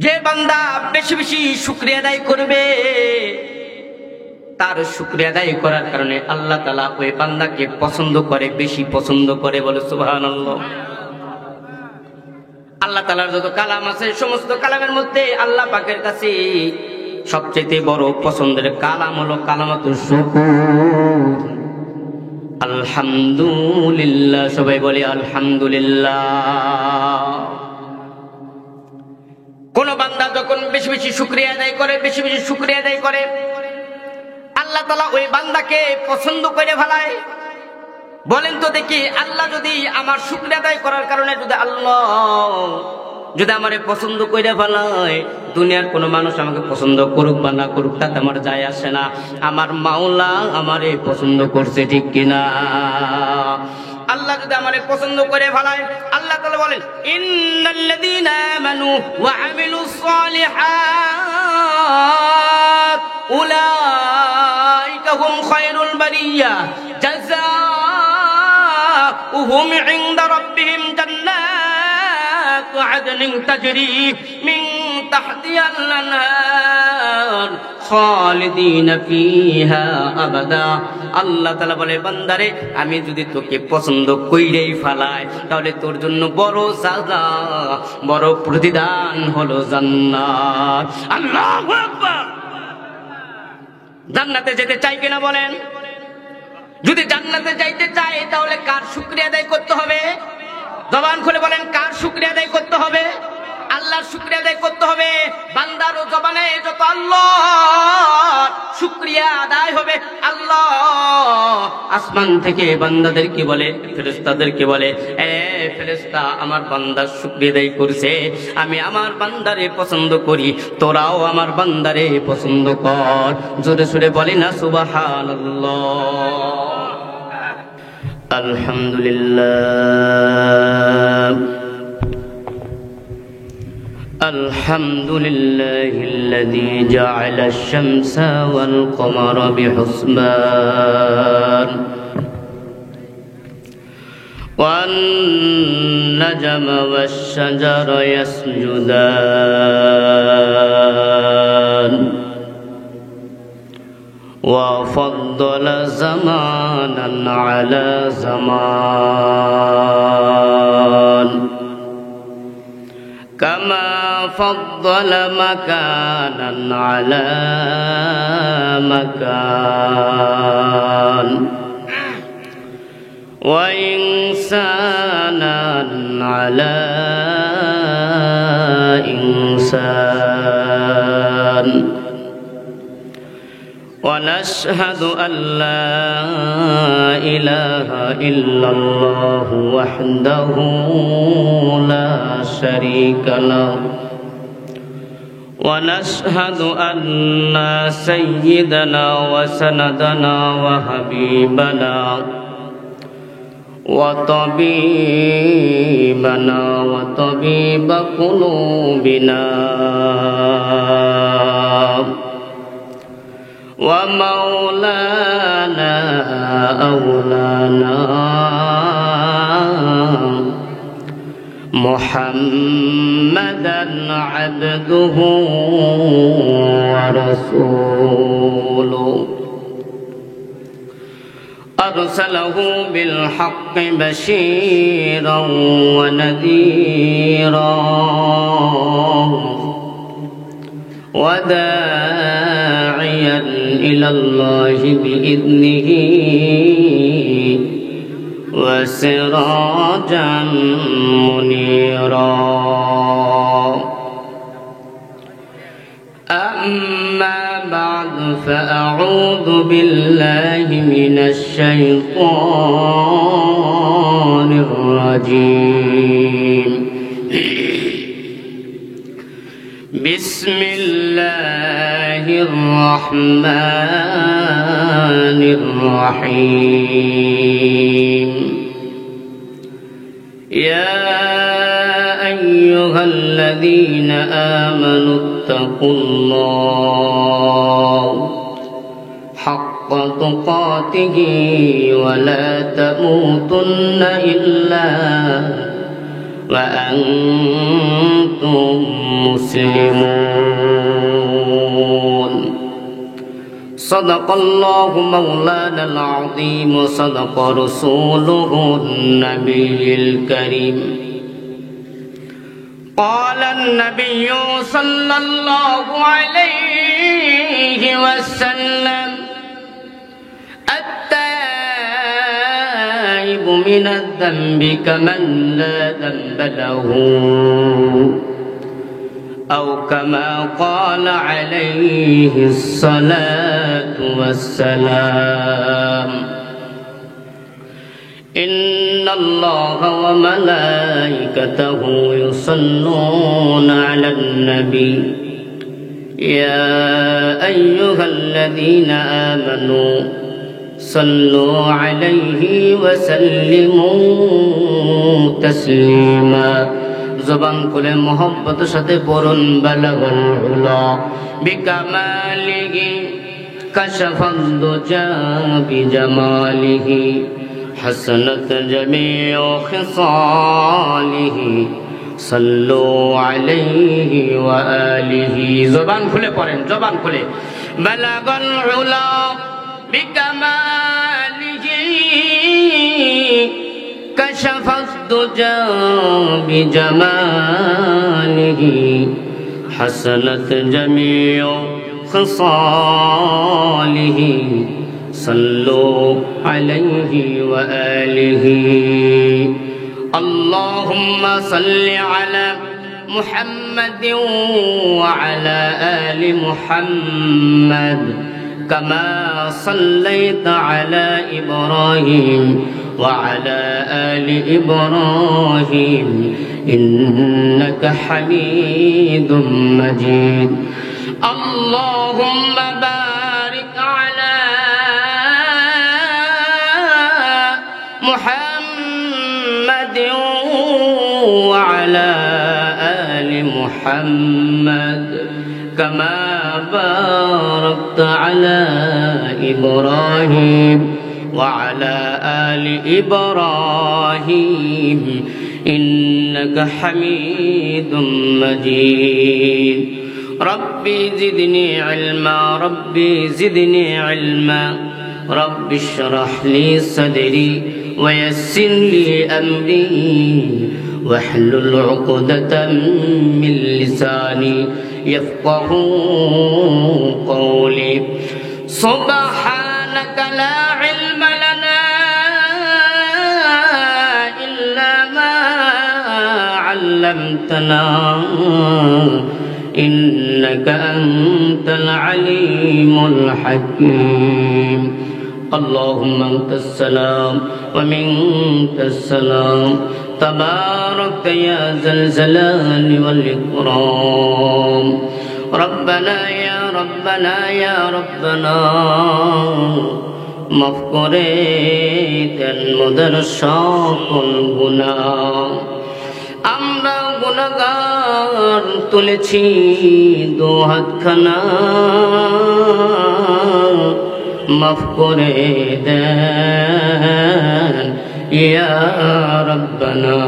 যে বান্দা বেশি বেশি শুকরিয়া আদায় করবে, তার শুকরিয়া আদায় করার কারণে আল্লাহ তাআলা ওই বান্দাকে পছন্দ করে, বেশি পছন্দ করে। বলে সুবহানাল্লাহ। আল্লাহ তাআলার যত কালাম আছে, সমস্ত কালামের মধ্যে আল্লাহ পাকের কাছে সবচেয়ে বড় পছন্দের কালাম হলো কালামাতুশ শুকর। আলহামদুলিল্লাহ। সবাই বলে আলহামদুলিল্লাহ। কোন বান্দা যখন বেশি বেশি শুকরিয়া আদায় করে, বেশি বেশি শুকরিয়া আদায় করে, আল্লাহ তাআলা ওই বান্দাকে পছন্দ করে ফেলায়। বলেন তো দেখি, আল্লাহ যদি আমার শুকরিয়া আদায় করার কারণে যদি আমারে পছন্দ করে ফেলায়, দুনিয়ার কোনো মানুষ আমাকে পছন্দ করুক বা না করুক তাতে আমার যায় আসে না। আমার মাওলা আমারে পছন্দ করছে, ঠিক কিনা? আল্লাহ যদি আমারে পছন্দ করে ফেলায়, আল্লাহ তাআলা বলেন ইন্নাল্লাযীনা আমানু ওয়া আমিলুস সালিহাত উলাইকা হুম খায়রুল বারিয়া জাযাউহুম ইনদা রাব্বিহিম জান্নাতু আদনিন তাজরি মিন তাহতিহাল আনহার খালিদিনা ফিহা আবাদা। আল্লাহ তাআলা বলে, বান্দারে আমি যদি তোকে পছন্দ কইরেই ফেলাই, তাহলে তোর জন্য বড় সাজা, বড় প্রতিদান হলো জান্নাত। আল্লাহু আকবার। জান্নাতে যেতে চাই কিনা বলেন? যদি জান্নাতে যাইতে চাই, তাহলে কার শুকরিয়া আদায় করতে হবে? জবান খুলে বলেন, কার শুকরিয়া আদায় করতে হবে? আল্লাহর শুকরিয়া আদায় করতে হবে। বান্দার জবানে যত আল্লাহর শুকরিয়া আদায় হবে, আল্লাহ আসমান থেকে বান্দাদেরকে বলে, ফেরেশতাদেরকে বলে, এ ফেরেশতা, আমার বান্দার শুকরিয়া আদায় করছে, আমি আমার বান্দারে পছন্দ করি, তোরাও আমার বান্দারে পছন্দ কর। জোরে সোরে বলি না সুবহানাল্লাহ। আলহামদুলিল্লাহ। الحمد لله الذي جعل الشمس والقمر بحسبان والنجم والشجر يسجدان وفضل زمانا على زمان كما فضل مكانا على مكان وإنسانا على إنسان ونشهد أن لا إله إلا الله وحده لا شريك له ونشهد أن سيدنا وسندنا وحبيبنا وطبيبنا وطبيب قلوبنا ومولانا أولانا محمدا عبده ورسوله أرسله بالحق بشيرا ونذيرا وداعيا إلى الله بإذنه وسراجا منيرا أما بعد فأعوذ بالله من الشيطان الرجيم بسم الله الرحمن الرحيم يا أيها الذين آمنوا اتقوا الله حق تقاته ولا تموتن إلا وأنتم مسلمون. صدق الله مولانا العظيم وصدق رسوله النبي الكريم. قال النبي صلى الله عليه وسلم التائب من الذنب كمن لا ذنب له، أو كما قال عليه الصلاة والسلام. إن الله وملائكته يصلون على النبي يا أيها الذين آمنوا صلوا عليه وسلموا تسليما. জবান খুলে মোহব্বতের সাথে পড়ুন বালাগাল উলা বিকামালিহি কাশাফাদ দুজা বিজামালিহি হাসানাত জামিউ খিসালিহি সাল্লু আলাইহি ওয়া আলিহি। জবান খুলে পড়েন, জবান খুলে বালাগাল উলা বিকামালিহি كشف الدجى بجماله حسنت جميع خصاله صلوا عليه وآله. اللهم صل على محمد وعلى آل محمد كما صليت على إبراهيم وعلى آل إبراهيم إنك حميد مجيد. اللهم بارك على محمد وعلى آل محمد كما باركت على إبراهيم وعلى آل إبراهيم إنك حميد مجيد. ربي زدني علما، ربي زدني علما، رب اشرح لي صدري ويسر لي أمري واحلل عقدة من لساني يفقه قولي. سبحانك لا علم لنا إلا ما علمتنا إنك أنت العليم الحكيم. اللهم أنت السلام ومنك السلام تبارك يا ذا الجلال والإكرام. ربنا يا ربنا يا ربنا মাফ করে দেন মোদের সকল গুনাহ। আমরা গুনাহগার তুলেছি দু হাতখানা, মাফ করে দেন ইয়া রব্বানা।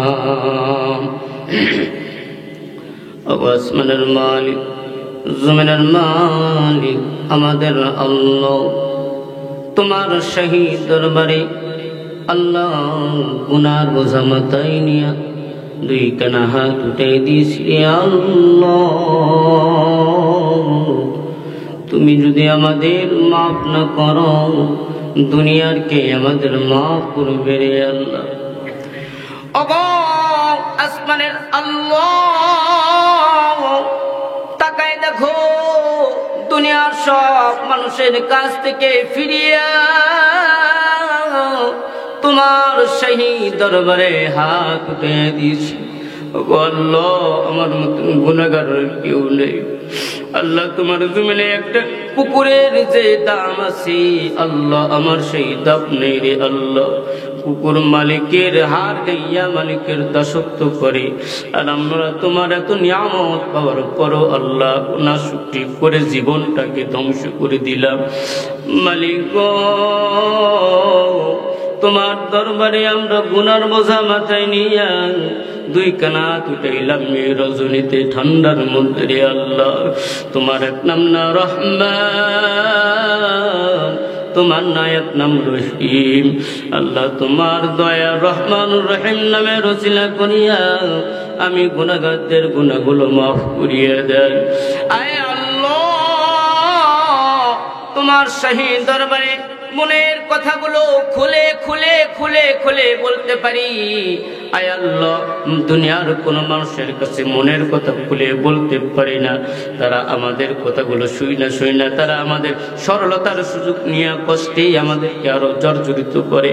আসমানের মালিক জমিনের মালিক আমাদের আল্লাহ, তোমার শহীদ দরবারে আল্লাহ গুনার বোঝা মাথায় নিয়া দুই কানা হাত উঠে দিয়েছি। আল্লাহ তুমি যদি আমাদের মাফ না করো দুনিয়ার কে আমাদের মাফ করবে রে আল্লাহ। ওগো আসমানের আল্লাহ তাকায় দেখো দুনিয়ার সব মানুষের কাছ থেকে ফিরিয়া তোমার শহীদ দরবারে হাত উঠে দিয়েছি। আল্লাহ আমার মতন গুনাহগার কেউ নেই আল্লাহ। তোমার জমিনে একটা কুকুরের যে দাম আছে আল্লাহ আমার সেই দাম নেই রে আল্লাহ। কুকুর মালিকের হার গাইয়া মালিকের দাসত্ব করে, আর আমরা তোমার এত নিয়ামত পাওয়ার পরও আল্লাহ না শুকরি করে জীবনটাকে ধ্বংস করে দিলাম। মালিক গো তোমার দরবারে আমরা গুনার বোঝা মাথায় নিয়া দুই কানাত উঠাইলাম এই রজনীতে ঠান্ডার মধ্যে রে আল্লাহ, তোমার এক নাম না রহমান, তোমার নায়ক নাম রহিম। আল্লাহ তোমার দয়া রহমানুর রহিম নামে রসিলা করিয়া আমি গুনাহগারদের গুনাহগুলো মাফ করিয়া দেন। আয় আল্লাহ, তোমার শাহী দরবারে মনের কথাগুলো খুলে খুলে খুলে খুলে বলতে পারি। আয় আল্লাহ, দুনিয়ার কোন মানুষের কাছে মনের কথা খুলে বলতে পারি না। তারা আমাদের কথাগুলো শুই না তারা আমাদের সরলতার সুযোগ নিয়ে কষ্টেই আমাদেরকে আরো জর্জরিত করে।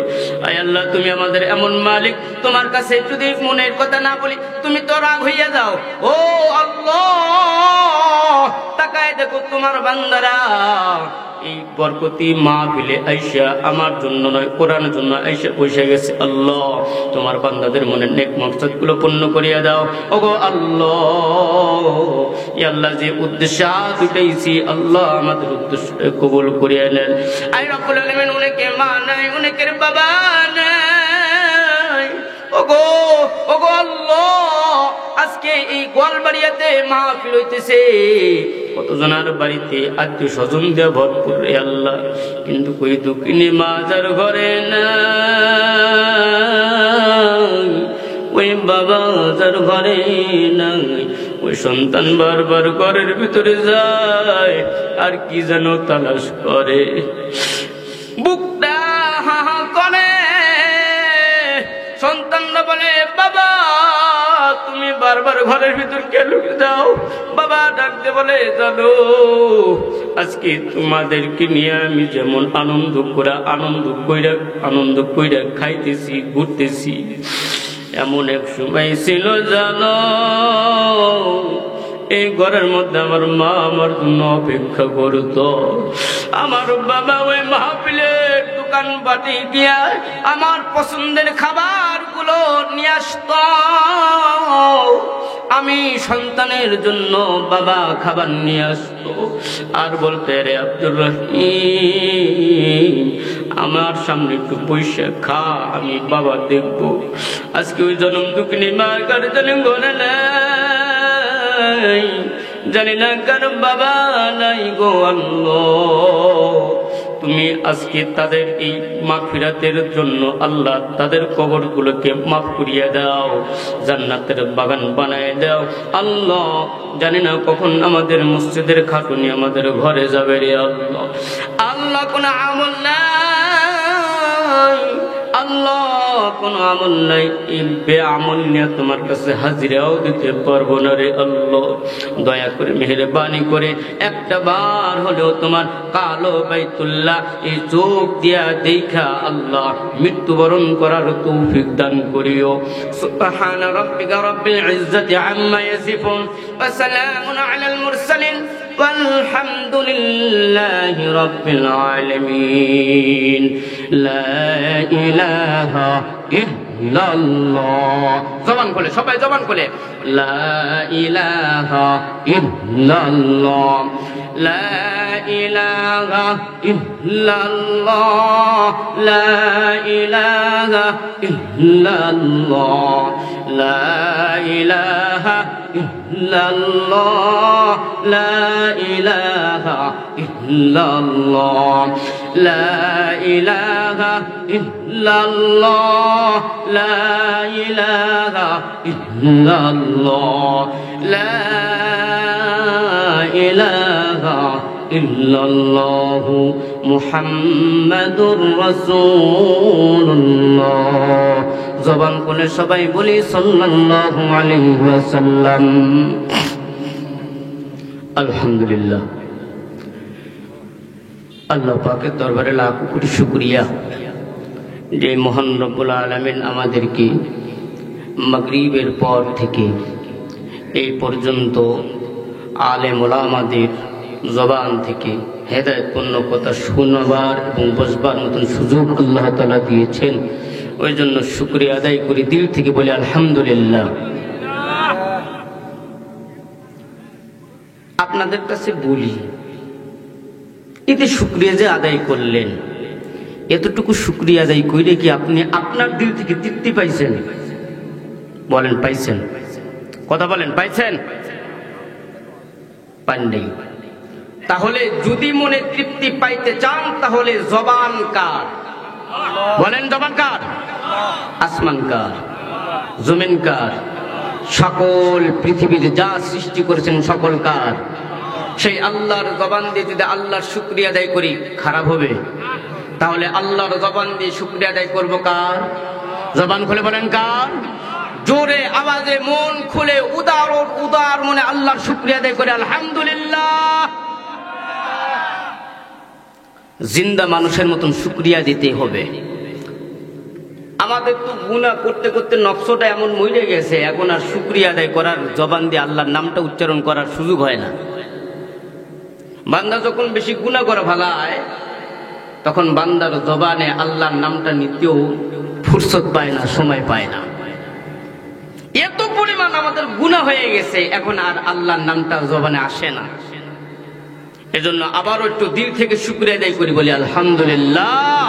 আয় আল্লাহ, তুমি আমাদের এমন মালিক, তোমার কাছে যদি মনের কথা না বলি তুমি তো রাগ হইয়া যাও। ও আল্লাহ, তাকায় দেখো তোমার বান্দারা এই বরকতি মাহফিলে আইসা আমার জন্য নয় কোরআনের জন্য আইসা বসে গেছে। আল্লাহ, তোমার বান্দাদের মনে নেক মকসদ গুলো পূর্ণ করিয়া দাও। ওগো আল্লাহ, ইয়া আল্লাহ, যে উদ্দেশ্যে হাত উঠাইছি আল্লাহ আমাদের উদ্দেশ্য কবুল করিয়া নেন। আই রব্বুল আলামিন, অনেকে মা নাই, অনেকের বাবা নাই। ওগো ওগো আল্লাহ, আজকে এই গোয়ালবাড়িয়াতে মাহফিল হইতেছে, কতজনের বাড়িতে আত্মীয় স্বজন দিয়ে ভরপুর রে আল্লাহ, কিন্তু কই দুঃখিনী মা যার ঘরে নাই, ওই বাবা যার ঘরে নাই, ওই সন্তান বারবার ঘরের ভিতরে যায় আর কি যেন তালাশ করে, বুকটা হা হা করে। সন্তানরা বলে, বাবা তুমি বারবার ঘরের ভিতর কেন যাও? বাবা ডাকতে বলে, জানো আজকে তোমাদেরকে নিয়ে আমি যেমন আনন্দ কইরা খাইতেছি, ঘুরতেছি, এমন এক সময় ছিল জানো এই ঘরের মধ্যে আমার মা আমার জন্য অপেক্ষা করতো। আমার বাবা ওই মাহফিলের দোকান বাটি গিয়া আমার পছন্দের খাবার গুলো নিয়ে আসতো। আমি সন্তানের জন্য বাবা খাবার নিয়ে আসতো আর বলতে, রে আব্দুর রহিম আমার সামনে একটু পয়সা খা, আমি বাবা দেখবো। আজকে ওই জনম দুঃখিনী মা কার জানি ঘরে নাই, জানি না কার বাবা নাই। গো আল্লাহ, তুমি আজকে তাদের এই মাগফিরাতের জন্য আল্লাহ তাদের কবরগুলোকে মাফ করিয়ে দাও, জান্নাতের বাগান বানায় দাও। আল্লাহ, জানি না কখন আমাদের মসজিদের খাটুনি আমাদের ঘরে যাবে রে আল্লাহ। আল্লাহ, কোন আমল নাই, আল্লাহ কোন আমল নাই, এই বেআমল নিয়ে তোমার কাছে হাজিরাও দিতে পারবো না রে আল্লাহ। দয়া করে মেহেরবানি করে একটা বার হলেও তোমার কালো বাইতুল্লাহ এই চোখ দিয়া দেখা আল্লাহ মৃত্যুবরণ করার তৌফিক দান করিও। সুবহানা রাব্বিকা রাব্বিল ইজ্জাতি আম্মা ইয়াসিফুন ওয়া সালামুন আলাল মুরসালিন والحمد لله رب العالمين لا إله إلا الله زبان كله সবাই জবান খুলে لا إله إلا الله لا إله إلا الله لا إله إلا الله لا إله إلا الله لا إله إلا الله لا إله إلا الله لا إله إلا الله لا إله إلا الله محمد رسول الله জবান খুলে সবাই বলি সাল্লাল্লাহু আলাইহি ওয়াসাল্লাম। আলহামদুলিল্লাহ, আল্লাহ পাকের দরবারে লাখ কোটি শুকরিয়া যে মহান রব্বুল আলামিন আমাদেরকে মাগরিবের পর থেকে এই পর্যন্ত আলেম ওলামাদের জবান থেকে হেদায়েতপূর্ণ কথা শোনাবার এবং বুঝবার মতন সুযোগ আল্লাহ তাআলা দিয়েছেন। ওই জন্য শুকরিয়া আদায় করি, দিল থেকে বলি আলহামদুলিল্লাহ। আপনাদের কাছে বলি, এতে শুকরিয়া যে আদায় করলেন, এতটুকু শুকরিয়া আদায় কইলে কি আপনি আপনার দিল থেকে তৃপ্তি পাইছেন? বলেন পাইছেন? কথা বলেন, পাইছেন? পাননি। তাহলে যদি মনে তৃপ্তি পাইতে চান তাহলে জবান কার? বলেন জবান কার? আসমান কার? জমিন কার? সকল পৃথিবীর যা সৃষ্টি করেছেন সকল কার? সেই আল্লাহর জবান দিয়ে যদি আল্লাহর শুকরিয়া আদায় করি খারাপ হবে? তাহলে আল্লাহর জবান দিয়ে শুকরিয়া আদায় করবো কার? জবান খুলে বলেন কার? জোরে আওয়াজে মন খুলে উদার মনে আল্লাহর শুকরিয়া আদায় করে আলহামদুলিল্লাহ। জিন্দা মানুষের মতন শুকরিয়া দিতে হবে। আমাদের তো গুনাহ করতে করতে নকশটা এমন মরে গেছে, এখন আর শুকরিয়া আদায় করার, জবান দিয়ে আল্লাহর নামটা উচ্চারণ করার সুযোগ হয় না। বান্দা যখন বেশি গুনাহ করে ফেলায় তখন বান্দার জবানে আল্লাহর নামটা নিতেও ফুরসত পায় না, সময় পায় না। এত পরিমাণ আমাদের গুনাহ হয়ে গেছে, এখন আর আল্লাহর নামটা জবানে আসে না। এজন্য আবারও একটু দিল থেকে শুকরিয়া আদায় করি, বলি আলহামদুলিল্লাহ।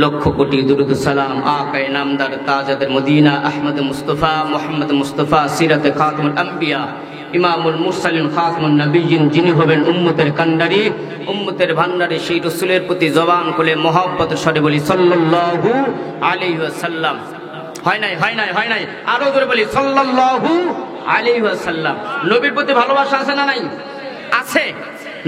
লক্ষ কোটি দুরুদ সালাম আকায়ে নামদার তাজাদের মদিনা আহমদ মুস্তফা মুহাম্মদ মুস্তফা সিরাতে খাতামুল আম্বিয়া ইমামুল মুরসালিন খাতামুন নবিয়্যিন, যিনি হবেন উম্মতের কান্ডারি, উম্মতের ভান্ডারী, সেই রাসূলের প্রতি জবান খুলে মহব্বতের স্বরে বলি সাল্লাল্লাহু আলাইহি ওয়াসাল্লাম। হয় নাই, আরো জোরে বলি সাল্লাল্লাহু আলাইহি ওয়াসাল্লাম। নবীর প্রতি ভালোবাসা আছে না নাই? আছে।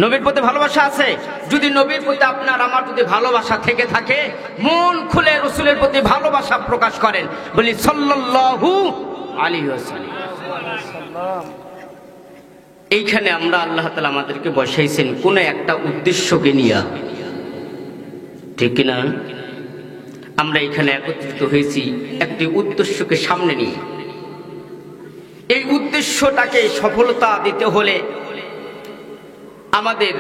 নবীর প্রতি ভালোবাসা আছে। যদি নবীর প্রতি আপনার আমার প্রতি ভালোবাসা থেকে থাকে, মন খুলে রাসূলের প্রতি ভালোবাসা প্রকাশ করেন, বলি সাল্লাল্লাহু আলাইহি ওয়াসাল্লাম। এইখানে আমরা আল্লাহ তাআলা আমাদেরকে বসাইছেন কোন একটা উদ্দেশ্যকে নিয়ে, ঠিক কিনা? আমরা এখানে একত্রিত হয়েছি একটি উদ্দেশ্যকে সামনে নিয়ে। এই উদ্দেশ্যটাকে সফলতা দিতে হলে আমাদের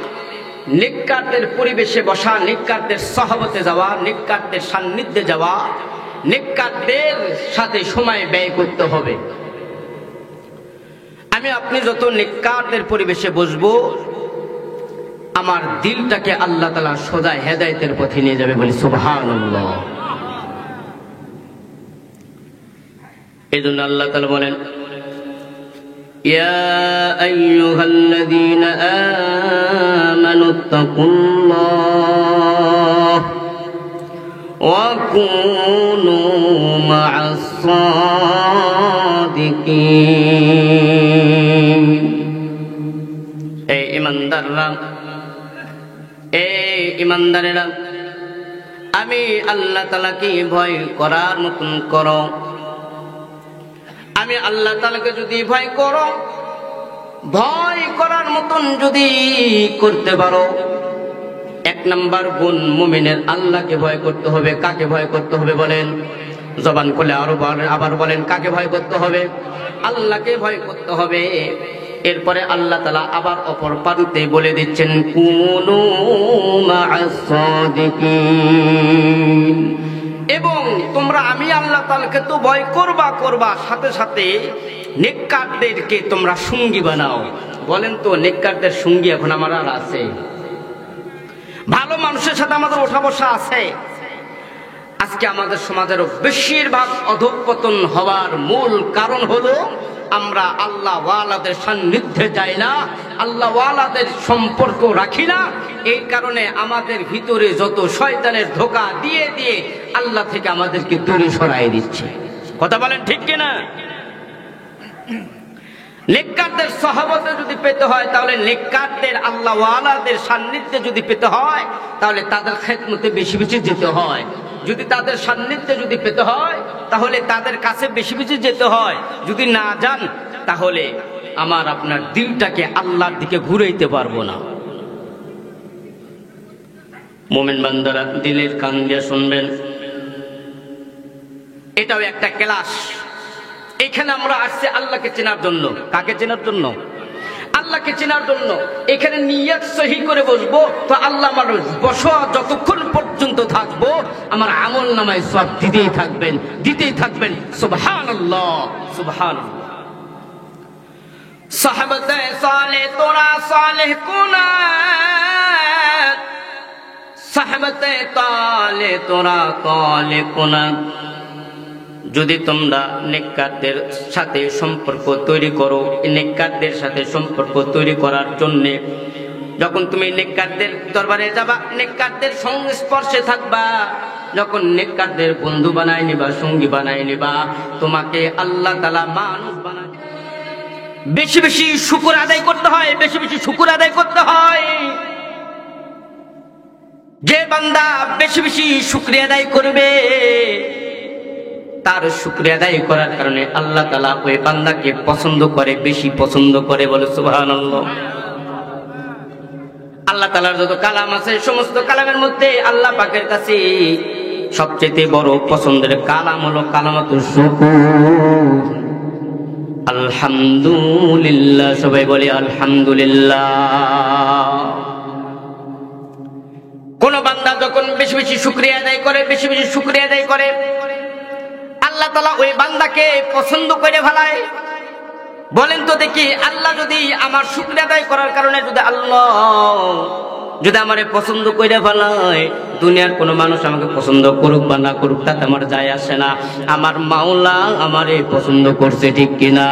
নেককারদের পরিবেশে বসা, নেককারদের সহবতে যাওয়া, নেককারদের সান্নিধ্যে যাওয়া, নেককারদের সাথে সময় ব্যয় করতে হবে। আমি আপনি যত নেককারদের পরিবেশে বসবো, আমার দিলটাকে আল্লাহ তাআলা সোজা হেদায়েতের পথে নিয়ে যাবে, বলি সুবহানাল্লাহ। এজন্য আল্লাহ তাআলা বলেন, ইয়া আইয়ুহাল্লাযীনা আমানুত্তাকুল্লাহ ওয়া কুনু মা'আস সাদিকিন। এই ইমানদারেরা, আমি আল্লাহ তাআলাকে ভয় করার মতন করো। আমি আল্লাহ তাআলাকে যদি ভয় করো, ভয় করার মতন যদি করতে পারো, এক নাম্বার গুণ মুমিনের আল্লাহকে ভয় করতে হবে। কাকে ভয় করতে হবে বলেন? জবান খুলে আবার বলেন, কাকে ভয় করতে হবে? আল্লাহকে ভয় করতে হবে। এরপরে আল্লাহ তাআলা আবার অপর প্রান্তে বলে দিচ্ছেন, কুনু মা'আস সাদিকিন। এবং তোমরা আমি আল্লাহ তাআলাকে তো ভয় করবা, সাথে সাথে নেককারদেরকে তোমরা সঙ্গী বানাও। বলেন তো, নেককারদের সঙ্গী এখন আমার আর আছে? ভালো মানুষের সাথে আমাদের ওঠা বসা আছে। আজকে আমাদের সমাজের বেশিরভাগ অধঃপতন হওয়ার মূল কারণ হলো আমরা আল্লাহ ওয়ালাদের সান্নিধ্যে যাই না, আল্লাহ ওয়ালাদের সম্পর্ক রাখি না। এই কারণে আমাদের ভিতরে যত শয়তানের ধোঁকা দিয়ে দিয়ে আল্লাহ থেকে আমাদেরকে দূরে সরাই দিচ্ছে। কথা বলেন ঠিক কিনা? নেককারদের সহবতে যদি পেতে হয়, তাহলে নেককারদের আল্লাহ ওয়ালাদের সান্নিধ্যে যদি পেতে হয়, তাহলে তাদের খেদমতে বেশি বেশি যেতে হয়। যদি তাদের সান্নিধ্যে যদি পেতে হয়, তাহলে তাদের কাছে বেশি বেশি যেতে হয়। যদি না যান, তাহলে আমার আপনার দিলটাকে আল্লাহর দিকে ঘুরাইতে পারবো না। মুমিন বান্দারা দিলের কান দিয়ে শুনবেন, এটাও একটা ক্লাস। এখানে আমরা আসছি আল্লাহকে চেনার জন্য। কাকে চেনার জন্য? আল্লাহকে চেনার জন্য। এখানে নিয়ত সহি করে বসবো, তো আল্লাহ আমার বসা যতক্ষণ পর্যন্ত থাকবো, আমার আমল নামায় সওয়াব দিতেই থাকবেন। সুবহানাল্লাহ, সুবহানাল্লাহ। সাহাবায়ে সালেহ তোরা সালেহ কোনা, সাহবতে তালে তোরা তালে কোনা। যদি তোমরা নেককারদের সাথে সম্পর্ক তৈরি করো, নেককারদের সাথে সম্পর্ক তৈরি করার জন্যে যখন তুমি নেককারদের দরবারে যাবা, নেককারদের সংস্পর্শে থাকবা, যখন নেককারদের বন্ধু বানায় নিবা, সঙ্গী বানায় নিবা, তোমাকে আল্লাহ তাআলা মানুষ বানায়। বেশি বেশি শুকর আদায় করতে হয়, বেশি বেশি শুকর আদায় করতে হয়। যে বান্দা বেশি বেশি শুকরিয়া আদায় করবে, তার শুকরিয়া আদায় করার কারণে আল্লাহ তাআলা ওই বান্দাকে পছন্দ করে, বেশি পছন্দ করে। বলে সুবহানাল্লাহ। আল্লাহ তাআলার যত কালাম আছে, সমস্ত কালামের মধ্যে আল্লাহ পাকের কাছে সবচেয়ে বড় পছন্দের কালাম হলো কালামাতুশ শুকর। আলহামদুলিল্লাহ, সবাই বলে আলহামদুলিল্লাহ। কোন বান্দা যখন বেশি বেশি শুকরিয়া আদায় করে, বেশি বেশি শুকরিয়া আদায় করে, আল্লাহ তাআলা ওই বান্দাকে পছন্দ করে ফেলায়। বলেন তো দেখি, আল্লাহ যদি আমার শুকরিয়া আদায় করার কারণে যদি আল্লাহ যদি আমারে পছন্দ করে ফেলায়, দুনিয়ার কোনো মানুষ আমাকে পছন্দ করুক বা না করুক তাতে আমার যায় আসে না। আমার মাওলা আমারে পছন্দ করছে, ঠিক কিনা?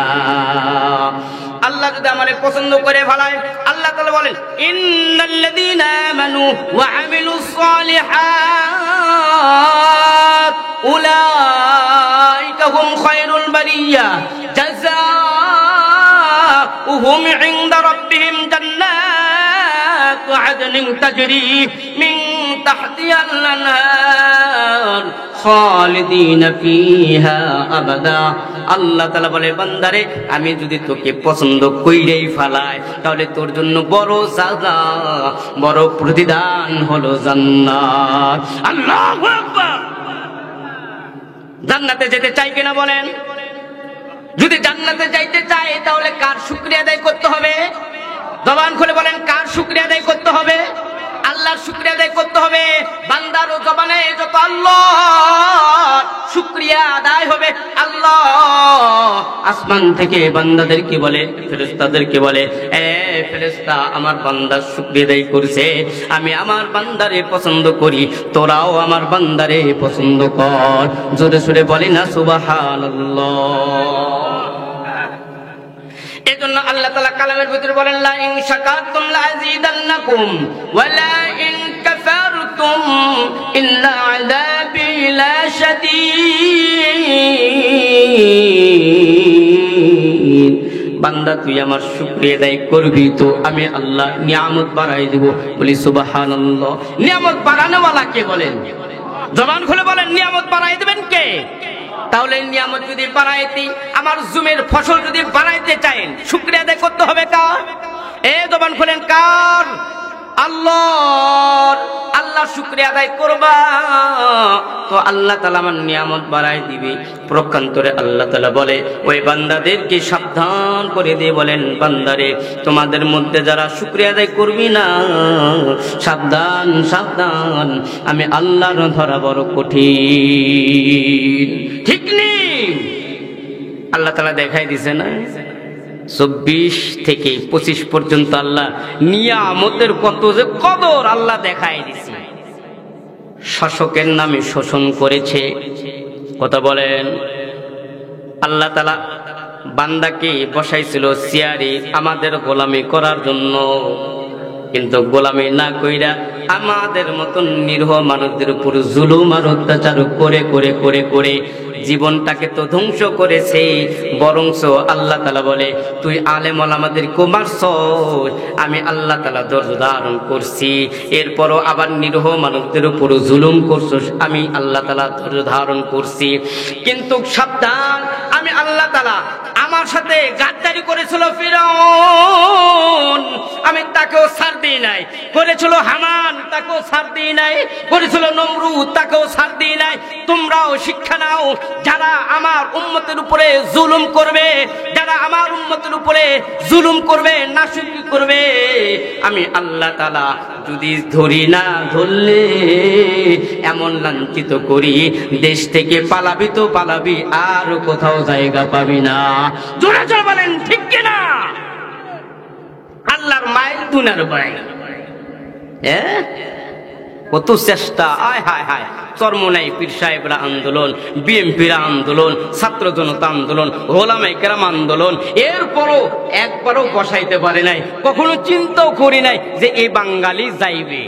আল্লাহ যদি আমারে পছন্দ করে ফেলায়, আল্লাহ তাআলা বলেন ইন্নাল্লাযীনা আমানু ওয়া আমিলুস সালিহাত উলাইকা হুম খায়রুল বারিয়া জাযাউহুম ইনদা রাব্বিহিম জান্নাতু আদনিন তাজরি মিন তাহতিহাল আনহার খালিদিনা ফিহা আবাদা। আল্লাহ তাআলা বলে, বান্দারে আমি যদি তোকে পছন্দ কইরেই ফেলাই, তাহলে তোর জন্য বড় সাজা, বড় প্রতিদান হলো জান্নাত। আল্লাহু আকবার। জান্নাতে যেতে চাই কিনা বলেন? যদি জান্নাতে যাইতে চাই, তাহলে কার শুকরিয়া আদায় করতে হবে? জবান খুলে বলেন, কার শুকরিয়া আদায় করতে হবে? আল্লাহর শুকরিয়া আদায় করতে হবে। বান্দার জবানে যত আল্লাহর শুকরিয়া আদায় হবে, আল্লাহ আসমান থেকে বান্দাদেরকে বলে, ফেরেশতাদেরকে বলে, এ ফেরেশতা, আমার বান্দার শুকরিয়া আদায় করছে, আমি আমার বান্দারে পছন্দ করি, তোরাও আমার বান্দারে পছন্দ কর। জোরে সোরে বলি না সুবহানাল্লাহ। এজন্য আল্লাহ তাআলা কালামের ভিতরে বলেন, লা ইন শাকারতুম লাযীদান্নাকুম ওয়া লা ইন কাফারতুম ইন্না আযাবি লাশাদীদ। বান্দা তুই আমার শুকরিয়া আদায় করবি তো আমি আল্লাহ নিয়ামত বাড়াই দেব। বলি সুবহানাল্লাহ। নিয়ামত বাড়ানো ওয়ালা কে বলেন? জবান খুলে বলেন, নিয়ামত বাড়াই দিবেন কে? তাহলে নিয়ামত যদি বাড়াইতে, আমার জমির ফসল যদি বাড়াইতে চান, শুকরিয়া আদায় করতে হবে কার? এ জবান খুলেন, কার? আল্লাহর। আল্লাহ শুকরিয়া আদায় করবা তো আল্লাহ তাআলা আমার নিয়ামত বাড়াই দিবে। প্রকান্তরে আল্লাহ তাআলা বলে, ওই বান্দাদেরকে সাবধান করে দিয়ে বলেন, বান্দারে তোমাদের মধ্যে যারা শুকরিয়া আদায় করবি না, সাবধান সাবধান, আমি আল্লাহর ধরা বড় কঠিন। ঠিক নেই? আল্লাহ তাআলা দেখাই দিছে না, 24 থেকে 25 পর্যন্ত আল্লাহ নিয়ামতের কত যে কদর আল্লাহ দেখাই দিছে। শাসকের নামে শোষণ করেছে, কথা বলেন। আল্লাহ তাআলা বান্দাকে বসাইছিল চেয়ারে আমাদের গোলামি করার জন্য, কিন্তু গোলামি না কইরা আমাদের মতন নিরীহ মানুষদের উপর জুলুম আর অত্যাচার করে করে করে করে জীবনটাকে তো ধ্বংস করেছে। বরংস আল্লাহ তাআলা বলে, তুই আলেম ওলামাদেরকে মারছস, আমি আল্লাহ তাআলা ধৈর্য ধারণ করছি, এরপরও আবার নিরীহ মানুষদের উপর জুলুম করছস, আমি আল্লাহ তাআলা ধৈর্য ধারণ করছি। কিন্তু সাবধান, আমি আল্লাহ তাআলা আমার সাথে গাদ্দারি করেছিল ফিরআউন, আমি তাকেও ছাড় দিই নাই। করেছিল হামান, তাকেও ছাড় দিই নাই। করেছিল নমরুদ, তাকেও ছাড় দিই নাই। তোমরাও শিক্ষা নাও, যারা আমার উম্মতের উপরে জুলুম করবে, যারা আমার উম্মতের উপরে জুলুম করবে, নাশুকরি করবে, আমি আল্লাহ তাআলা যদি ধরি না, ধরলে এমন লাঞ্ছিত করি, দেশ থেকে পালাবি তো পালাবি, আর কোথাও জায়গা পাবি না। জোরে জোরে বলেন ঠিক কিনা? আল্লাহর মায়ের দুনার ভাই, কত চেষ্টা, আয় হায় হায়, চরমোনাই পীর সাহেবরা আন্দোলন, বিএনপিরা আন্দোলন, ছাত্র জনতা আন্দোলন, ওলামায়ে কেরাম আন্দোলন, এরপরও একবারও বসাইতে পারে নাই। কখনো চিন্তাও করি নাই যে এই বাঙালি যাইবে,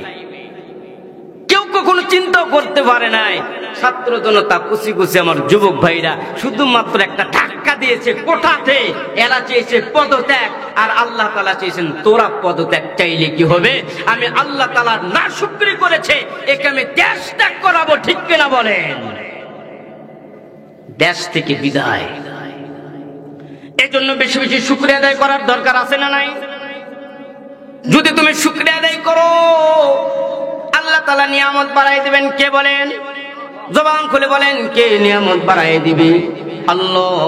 কেউ কখনো চিন্তাও করতে পারে নাই। ছাত্র জনতা কুচি কুচি আমার যুবক ভাইরা শুধুমাত্র একটা ধাক্কা দিয়েছে কোঠাতে। এরা চেয়েছে পদত্যাগ, আর আল্লাহ তাআলা চেয়েছেন তোরা পদত্যাগ চাইলে কি হবে? আমি আল্লাহ তাআলার নাশুকরি করেছে, একে আমি দেশ ত্যাগ করাবো, ঠিক কিনা বলেন? দেশ থেকে বিদায়। এজন্য বেশি বেশি শুকরিয়া আদায় করার দরকার আছে না নাই? যদি তুমি শুকরিয়া আদায় করো, আল্লাহ তাআলা নিয়ামত বাড়াই দিবেন। কে বলেন? জবান খুলে বলেন, কে নিয়ামত বাড়াই দিবে? আল্লাহ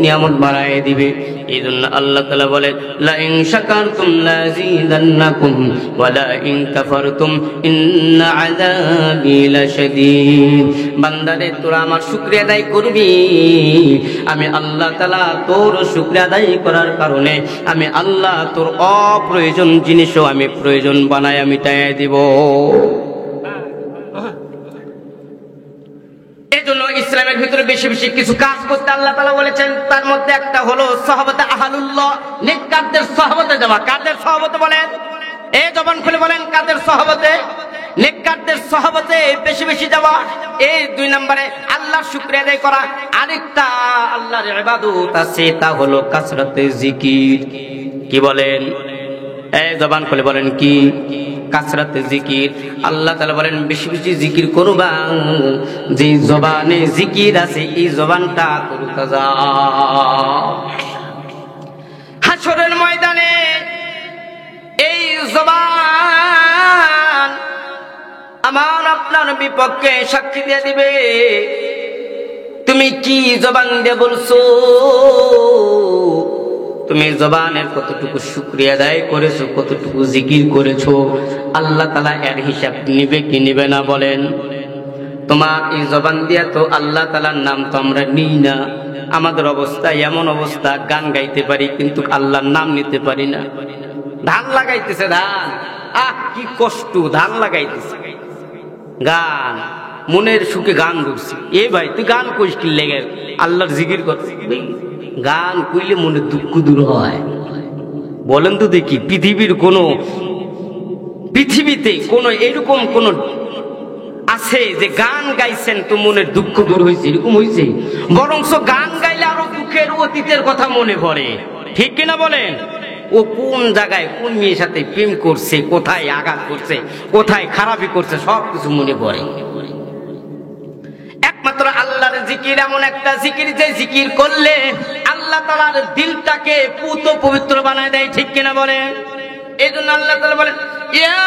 নিয়ামত বাড়াই দিবে। এই জন্য আল্লাহ তাআলা বলেন, লা ইন শাকারতুম লাযীদান্নাকুম ওয়া লা ইন কাফারতুম ইন্না আযাবি লাশাদীদ। বান্দারে তোরা আমার শুকরিয়া আদায় করবি, আমি আল্লাহ তাআলা তোর শুকরিয়া আদায় করার কারণে আমি আল্লাহ তোর অপ্রয়োজন জিনিসও আমি প্রয়োজন বানায় মিটাইয়া দিব। এজন্য ইসলামের ভিতরে বেশি বেশি কিছু কাজ করতে আল্লাহ তাআলা বলেছেন। তার মধ্যে একটা হলো সাহাবাতে আহলুল্লাহ, নেককারদের সহবতে যাওয়া। কাদের সহবতে বলেন? এই জবান খুলে বলেন, কাদের সহবতে? নেককারদের সহবতে বেশি বেশি যাওয়া। এই 2 নম্বরে আল্লাহর শুকরিয়া আদায় করা। আরেকটা আল্লাহর ইবাদত আছে, তা হলো কাসরাতে জিকির। কি বলেন? এই জবান খুলে বলেন, কি? কাসরাতে জিকির। আল্লাহ তাআলা বলেন বেশি বেশি জিকির করবা, যে জবানে জিকির আছে এই জবানটা করতে যাও। হাসরের ময়দানে এই জবান আমার আপনার বিপক্ষে সাক্ষী দিয়ে দিবে। তুমি কি জবান দিয়ে বলছো? তুমি জবানের কতটুকু শুকরিয়া আদায় করেছো, কতটুকু জিকির করেছো, আল্লাহ তাআলা এর হিসাব নিবে কি নিবে না বলেন? তোমার এই জবান দিয়া তো আল্লাহ তাআলার নাম তো আমরা নিই না। আমাদের অবস্থা এমন অবস্থা, গান গাইতে পারি কিন্তু আল্লাহর নাম নিতে পারি না। ধান লাগাইতেছে, ধান, আহ কি কষ্ট, ধান লাগাইতেছে, গান মনের সুখে গান ধরছি। এ ভাই তুই গান করিস কি লেগে? আল্লাহর জিকির করছিস। গান কইলে মনে দুঃখ দূর হয়। বলেন তো দেখি, পৃথিবীতে কোন এরকম কোন আছে যে গান গাইছেন তো মনের দুঃখ দূর হয়েছে? এরকম হয়েছে? বরংস গান গাইলে আরো দুঃখের অতীতের কথা মনে পড়ে, ঠিক কিনা বলেন? ও কোন জায়গায় কোন মেয়ের সাথে প্রেম করছে, কোথায় আঘাত করছে, কোথায় খারাপি করছে, সবকিছু মনে পড়ে। একমাত্র আল্লাহর জিকির এমন একটা জিকির, যে জিকির করলে আল্লাহ তাআলার দিলটাকে পুত পবিত্র বানায় দেয়, ঠিক কিনা বলেন? এই জন্য আল্লাহ তাআলা বলেন, ইয়া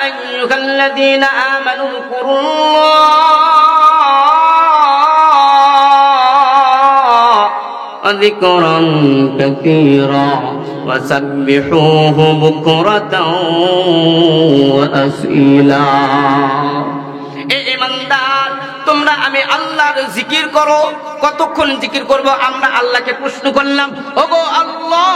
আইয়ুহাল্লাযীনা আমানু যকুরুল্লাহ যিকরান কাসীরা ওয়া সাব্বিহুহু বুকরাতাও ওয়া আসীলা। ইমানদার, তোমরা আমি আল্লাহর জিকির করো। কতক্ষণ জিকির করব? আমরা আল্লাহকে প্রশ্ন করলাম, ওগো আল্লাহ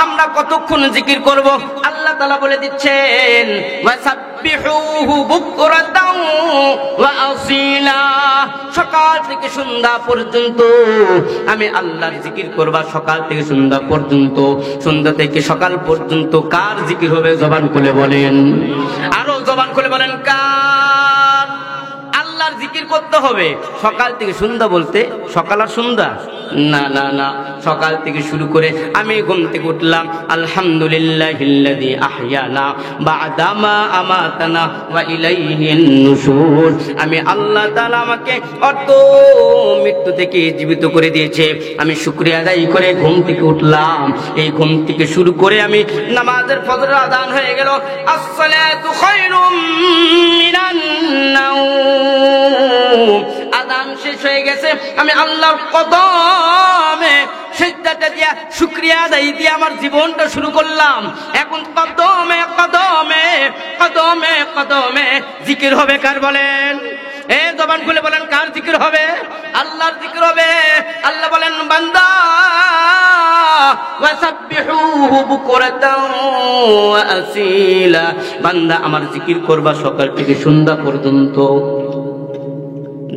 আমরা কতক্ষণ জিকির করব? আল্লাহ তাআলা বলে দিচ্ছেন, ওয়াসাব্বিহুহু বুকরাতাও ওয়া আসীলা। সকাল থেকে সন্ধ্যা পর্যন্ত আমি আল্লাহর জিকির করবা, সকাল থেকে সন্ধ্যা পর্যন্ত। সন্ধ্যা থেকে সকাল পর্যন্ত কার জিকির হবে? জবান খুলে বলেন, আরো জবান খুলে বলেন, কার? আল্লাহর জিকির করতে হবে। সকাল থেকে সন্ধ্যা বলতে সকাল আর সন্ধ্যা না, না না, সকাল থেকে শুরু করে আমি ঘুম থেকে উঠলাম, আলহামদুলিল্লাহিল্লাযী আহইয়ানা বা'দা মা আমাতানা ওয়া ইলাইহিন নুশুর। আমি আল্লাহ তাআলা আমাকে অর্ধ মৃত্যু থেকে জীবিত করে দিয়েছে, আমি শুকরিয়া আদায় করে ঘুম থেকে উঠলাম। এই ঘুম থেকে শুরু করে আমি নামাজের ফজরের আযান হয়ে গেল, আসসালাতু খায়রুম মিনান নাওম। আযান শেষ হয়ে গেছে, আমি আল্লাহর কদমে সিজদাটা দিয়া শুকরিয়া আদায় দিয়ে আমার জীবনটা শুরু করলাম। এখন কদমে কদমে কদমে কদমে জিকির হবে কার বলেন? এ জবান খুলে বলেন, কার জিকির হবে? আল্লাহর জিকির হবে। আল্লাহ বলেন, বান্দা ওয়াসাব্বিহু বুকরাতাও ওয়া আসীলা, বান্দা আমার জিকির করবা সকাল থেকে সন্ধ্যা পর্যন্ত।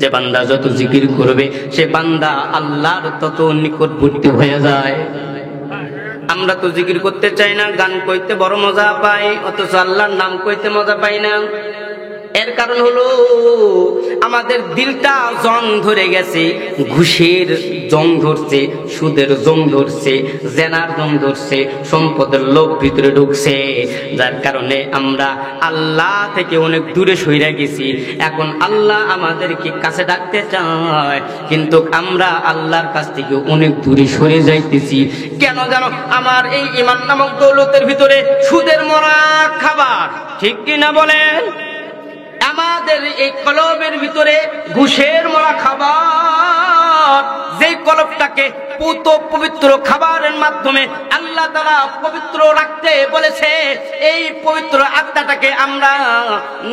যে বান্দা যত জিকির করবে সে বান্দা আল্লাহর তত নিকটবর্তী হয়ে যায়। আমরা তো জিকির করতে চাই না, গান কইতে বড় মজা পাই, অথচ আল্লাহর নাম কইতে মজা পাই না। এর কারণ হলো আমাদের দিলটা জং ধরে গেছে, ঘুষের জং ধরছে, সুদের জং ধরছে, জেনার জং ধরছে, সম্পদের লোভ ভিতরে ঢুকছে, যার কারণে আমরা আল্লাহ থেকে অনেক দূরে সরে গেছি। এখন আল্লাহ আমাদেরকে কাছে ডাকতে চায়, কিন্তু আমরা আল্লাহর কাছ থেকে অনেক দূরে সরে যাইতেছি। কেন জানো? আমার এই ঈমান নামক দৌলতের ভিতরে সুদের মরা খাবার, ঠিক কিনা বলেন? আমাদের এই কলবের ভিতরে ঘুষের মরা খাবার, যে কলবটাকে পুত পবিত্র খাবারের মাধ্যমে আল্লাহ তাআলা পবিত্র রাখতে বলেছে, এই পবিত্র আত্মাটাকে আমরা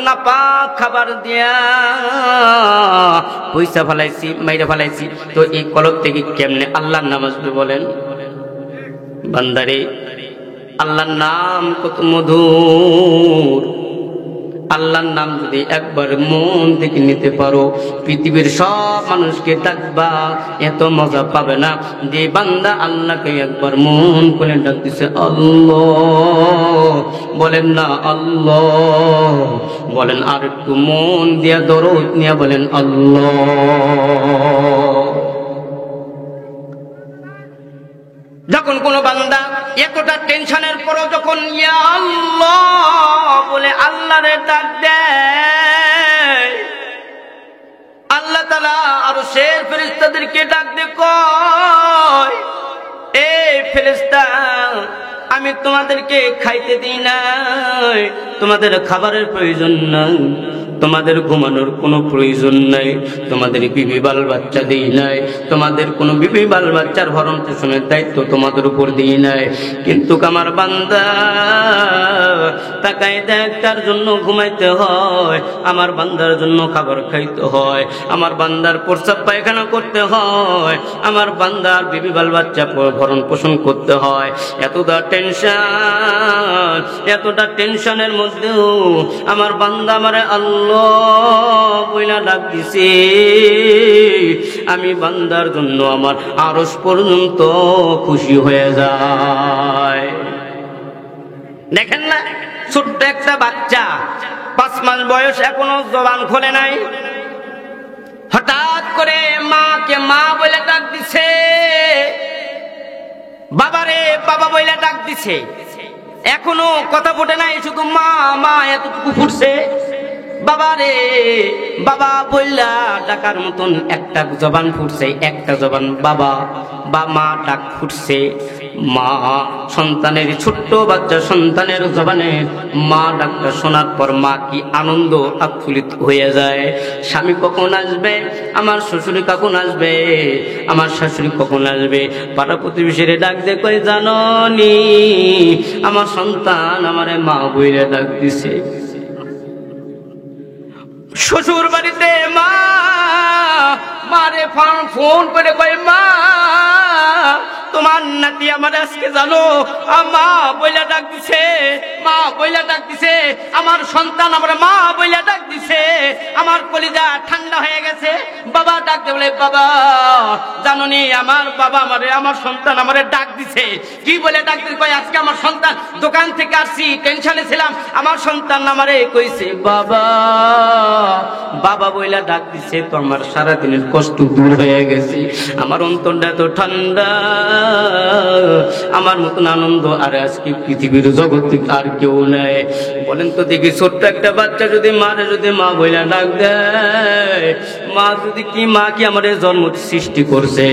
নাপাক খাবার দিয়া পয়সা ফেলাইছি, মাইরা ফেলাইছি। তো এই কলব থেকে কেমনে আল্লাহর নাম আসবে বলেন? বান্দারে, আল্লাহর নাম কত মধুর। আল্লাহর নাম যদি একবার মন থেকে নিতে পারো, পৃথিবীর সব মানুষকে ডাকবা, এত মজা পাবে না যে বান্দা আল্লাহকে একবার মন করে ডাক দিছে। আল্লাহ বলেন না, আল্লাহ বলেন, আর একটু মন দিয়া দরদ নিয়ে বলেন আল্লাহ। যখন কোন বান্দা এতটা টেনশনের পরও যখন ইয়া আল্লাহ বলে আল্লাহরে ডাক দেয়, আল্লাহ তাআলা আরশের ফেরেশতাদেরকে ডাক দিয়ে কয়, এই ফেরেশতা, আমি তোমাদেরকে খাইতে দিই নাই, তোমাদের খাবারের প্রয়োজন নাই, তোমাদের ঘুমানোর কোনো প্রয়োজন নাই, তোমাদের বিবি বাল বাচ্চা দিই নাই, তোমাদের কোনো বিবি বাল বাচ্চার ভরণ পোষণের দায়িত্ব তোমাদের উপর দিই নাই, কিন্তু আমার বান্দা তাকাই দেখ, তার জন্য ঘুমাইতে হয়, আমার বান্দার জন্য খাবার খাইতে হয়, আমার বান্দার প্রস্রাব পায়খানা করতে হয়, আমার বান্দার বিবি বাল বাচ্চা ভরণ পোষণ করতে হয়। এতটা টেনশন, এতটা টেনশনের মধ্যেও আমার বান্দা আমারে আল্লাহ বইলা ডাক দিছে। আমি বান্দার জন্য আমার আরশ পর্যন্ত খুশি হয়ে যায়। দেখেন না, ছোট্ট একটা বাচ্চা, 5 মাস বয়স, এখনো জবান খোলে নাই, হঠাৎ করে মাকে মা বলে ডাক দিছে, বাবারে বাবা বলে ডাক দিছে, এখনো কথা ফুটে নাই, শুধু মা মা এতটুকু ফুটছে। বাবা রে বাবা বললা ডাকার মতন একটা জবান ফুটছে, একটা জবান বাবা বা মা ডাক ফুটছে। মা সন্তানের, ছোট্ট বাচ্চা সন্তানের জবানে মা ডাকটা শোনার পর মা কি আনন্দ আপ্লুত হয়ে যায়। স্বামী কখন আসবে, আমার শ্বশুর কখন আসবে, আমার শাশুড়ি কখন আসবে, পাড়া প্রতিবেশীরে ডাক দিয়ে কই, জাননি আমার সন্তান আমারে মা বইরে ডাক দিছে। শ্বশুর বাড়িতে মা মারে ফোন করে কয়, মা তোমার নাতি আমার আজকে জানো মা বইলা ডাক দিছে, মা বইলা ডাক দিছে, আমার সন্তান আমার মা বইলা ডাক দিছে, আমার কলিজা ঠান্ডা হয়ে গেছে। বাবা ডাক দে বলে, বাবা জানোনি আমার বাবা আমারে, আমার সন্তান আমারে ডাক দিছে। কি বলে ডাক দিছে? কয়, আজকে আমার সন্তান, দোকান থেকে আসছি, টেনশনে ছিলাম, আমার সন্তান আমারে কইছে বাবা বাবা বইলা ডাক দিছে, তো আমার সারাদিনের কষ্ট দূর হয়ে গেছে, আমার অন্তরটা তো ঠান্ডা, আমার মতন আনন্দ আর আজকে পৃথিবীর জগতে আর কেউ নাই। বলেন তো দেখি, ছোট্ট একটা বাচ্চা যদি মারে, যদি মা বইলা ডাক দেয়, মা যদি কি, মা কি আমার জন্ম সৃষ্টি করছে?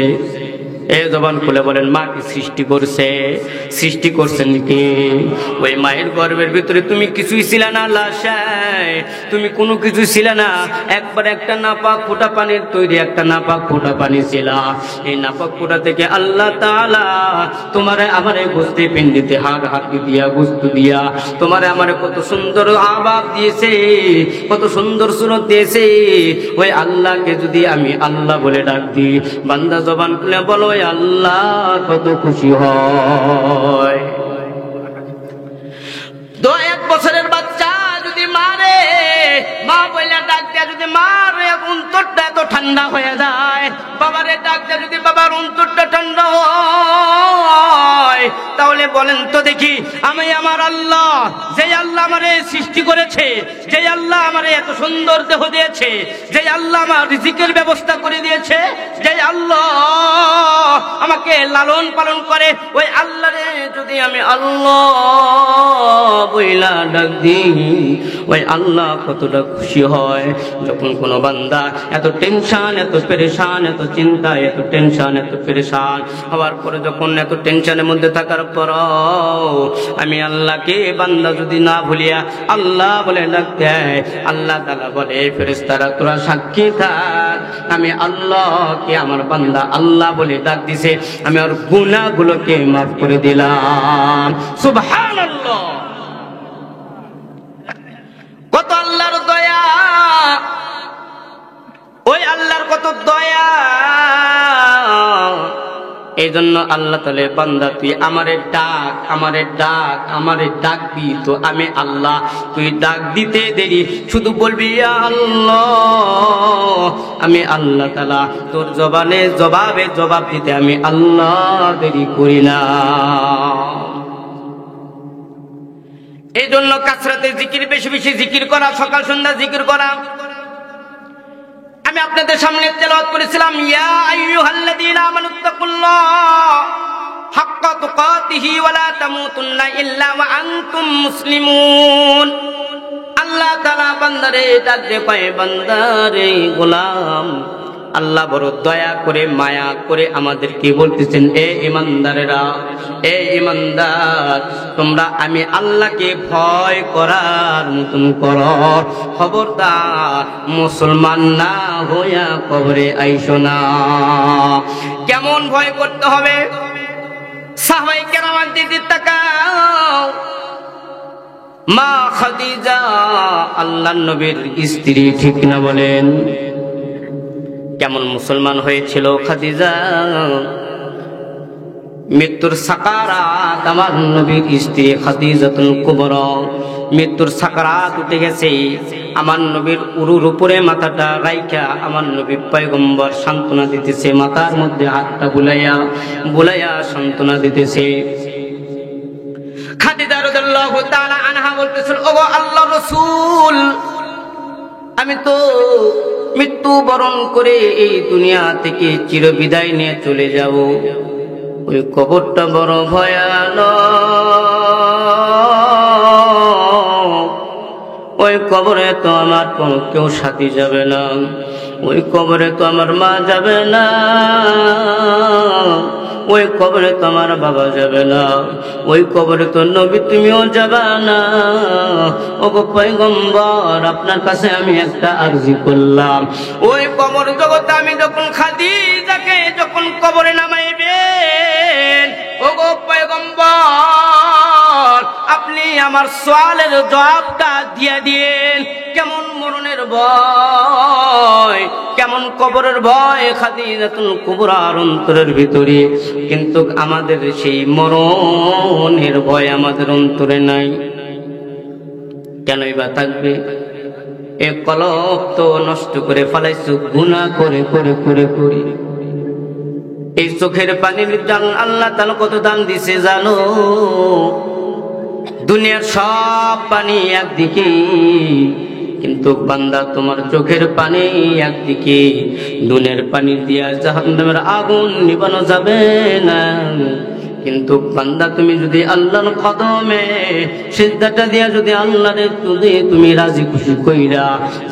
এ জবান খুলে বলেন, মা কি সৃষ্টি করছে? সৃষ্টি করছেন কি? ওই মায়ের গর্ভের ভিতরে তুমি কিছুই ছিল না, লাশায় তুমি কোনো কিছু ছিল না, একবার একটা নাপাক ফোঁটা পানির তৈরি একটা নাপাক ফোঁটা পানি ছিল। এই নাপাক ফোঁটা থেকে আল্লাহ তাআলা তোমারে আমারে গোস্তে পিণ্ডিতে হাত দিয়া গোস্ত দিয়া তোমারে আমারে কত সুন্দর আবাব দিয়েছে, কত সুন্দর সুরত দিয়েছে। ওই আল্লাহকে যদি আমি আল্লাহ বলে ডাক দিই, বান্দা জবান খুলে বলো আল্লাহ, কত খুশি হয়। মা বইলা ডাক দেয়া যদি মার অন্তরটা এত ঠান্ডা হয়ে যায়, বাবারে ডাক দেয়া যদি বাবার অন্তরটা ঠান্ডা হয়, তাহলে বলেন তো দেখি, আমি আমার আল্লাহ, যে আল্লাহ আমারে সৃষ্টি করেছে, যে আল্লাহ আমারে এত সুন্দর দেহ দিয়েছে, যে আল্লাহ আমার রিজিকের ব্যবস্থা করে দিয়েছে, যে আল্লাহ আমাকে লালন পালন করে, ওই আল্লাহরে যদি আমি আল্লাহ বইলা ডাক দিই, ওই আল্লাহ কতটা খুশি হয় যখন কোনো বান্দা এত টেনশন, এত পেরেশান, এত চিন্তা, এত টেনশন, এত পেরেশান হওয়ার পরে, যখন এত টেনশনের মধ্যে থাকার পর আমি আল্লাহকে বান্দা যদি না ভুলিয়া আল্লাহ বলে ডাক দেয়, আল্লাহ তাআলা বলে ফেরেশতারা তোরা সাক্ষী থাক, আমি আল্লাহকে আমার বান্দা আল্লাহ বলে ডাক দিছে, আমি ওর গুনাহগুলোকে মাফ করে দিলাম। সুবহানাল্লাহ। কত আল্লাহর দয়া, ওই আল্লাহর কত দয়া। এই জন্য আল্লাহ তাআলা বান্দা তুই আমারে ডাক, আমারে ডাক, আমারে ডাকবি তো আমি আল্লাহ, তুই ডাক দিতে দেরি শুধু বলবি ইয়া আল্লাহ, আমি আল্লাহ তাআলা তোর জবানে জবাবে জবাব দিতে আমি আল্লাহ দেরি করি না। এই জন্য কাসরাতে জিকির, বেশি বেশি জিকির করা, সকাল সন্ধ্যা জিকির করা। আমি আপনাদের সামনে তেলাওয়াত করেছিলাম, ইয়া আইয়ুহাল্লাযীনা আমানুত্তাকুল্লাহ হাক্কা তুকাতিহি ওয়া লা তামুতুন্না ইল্লা ওয়া আনতুম মুসলিমুন। আল্লাহ তাআলা বান্দারে ডাক দিয়ে কয়, বান্দারে গোলাম, আল্লাহ বড় দয়া করে মায়া করে আমাদেরকে বলতেছেন, এ ঈমানদারেরা, এ ঈমানদার, তোমরা আমি আল্লাহকে ভয় করার মতন করো, খবরদার মুসলমান না হইয়া কবরে আইসো না। কেমন ভয় করতে হবে? সাহাবায়ে কেরামের দিকে তাকাও। মা খাদিজা আল্লাহর নবীর স্ত্রী, ঠিক না বলেন? কেমন মুসলমান হয়েছিল খাদিজা? মৃত্যুর সাকারাত, আমার নবীর স্ত্রী খাদিজাতুল কুবরা, মৃত্যুর সাকারাত উঠে গেছে, আমার নবীর উরুর উপরে মাথাটা রাইখা আমার নবী পয়গম্বর সান্ত্বনা দিতেছে, মাথার মধ্যে হাতটা বুলাইয়া বুলাইয়া সান্ত্বনা দিতেছে। খাদিজা রাদিয়াল্লাহু তাআলা আনহা বলতেছেন, ওগো আল্লাহর রাসূল, আমি তো মৃত্যু বরণ করে এই দুনিয়া থেকে চিরবিদায় নিয়ে চলে যাব, ওই কবরটা বড় ভয়ানক, ওই কবরে তো আমার কোনো কেউ সাথী যাবে না, ওই কবরে তো আমার মা যাবে না, ওই কবরে তো আমার বাবা যাবে না, ওই কবরে তো নবী তুমিও যাবে না। ওগো পয়গম্বর, আপনার কাছে আমি একটা আরজি করলাম, ওই কবর জগতে আমি যখন খাদিজাকে যখন কবরে নামাইবেন, ওগো পয়গম্বর, আপনি আমার সওয়ালের জবাবটা দিয়ে দিন। কেমন মরণের ভয়, কেমন কবরের ভয় খাদিজাতুল কুবরার অন্তরের ভিতরে, কিন্তু আমাদের সেই মরণের ভয় আমাদের অন্তরে নাই। কেনই বা থাকবে? এ কলব তো নষ্ট করে ফেলাইছো গুনাহ করে করে করে করে। এই চোখের পানির দাম আল্লাহ তাআলা কত দাম দিছে জানো? দুনিয়ার সব পানি একদিকে, কিন্তু বান্দা তোমার চোখের পানি একদিকে, দুনিয়ার পানি দিয়া জাহান্নামের আগুন নিবানো যাবে না। কিন্তু বান্দা তুমি যদি আল্লাহর কদমে সিজদাটা দিয়া যদি আল্লাহরে তুমি রাজি খুশি কইরা,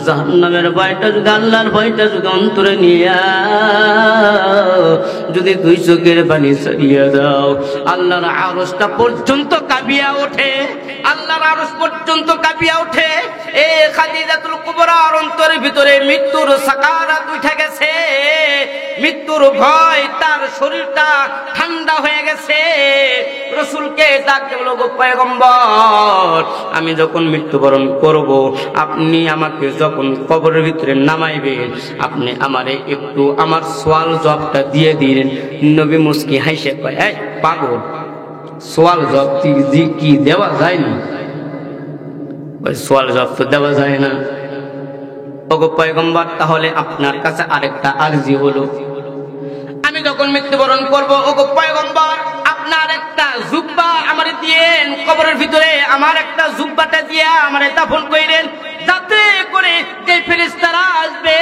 জাহান্নামের ভয়টা যদি আল্লাহর ভয়টা যদি অন্তরে নিয়া যদি দুই চোখের পানি ছাড়িয়া দাও, আল্লাহর আরশটা পর্যন্ত কাঁপিয়া ওঠে, আল্লাহর আরশ পর্যন্ত কাঁপিয়া ওঠে। এ খাদিজাতুল কুবরার অন্তরের ভিতরে মৃত্যুর সাকারাত উঠে গেছে, মৃত্যুর ভয়, তার শরীরটা ঠান্ডা হয়ে গেছে। রাসূলকে ডাক দিয়ে বলল, পয়গম্বর, আমি যখন মৃত্যুবরণ করব, আপনি আমাকে যখন কবরের ভিতরে নামাইবেন, আপনি আমারে একটু আমার সওয়াল জবাবটা দিয়ে দিন। নবী মুস্কি হাসে কয়, এই পাগল, সওয়াল জবাব কি দেওয়া যায় না? ওই সওয়াল জবাব তো দেওয়া যায় না। ওগো পয়গম্বর, তাহলে আপনার কাছে আরেকটা আরজি হলো, আমি যখন মৃত্যুবরণ করব, ওগো পয়গম্বর, আপনার একটা জুব্বা আমারে দিয়েন, কবরের ভিতরে আমার একটা জুব্বাটা দিয়া আমারে দাফন কইরেন, যাতে করে যে ফেরেশতারা আসবে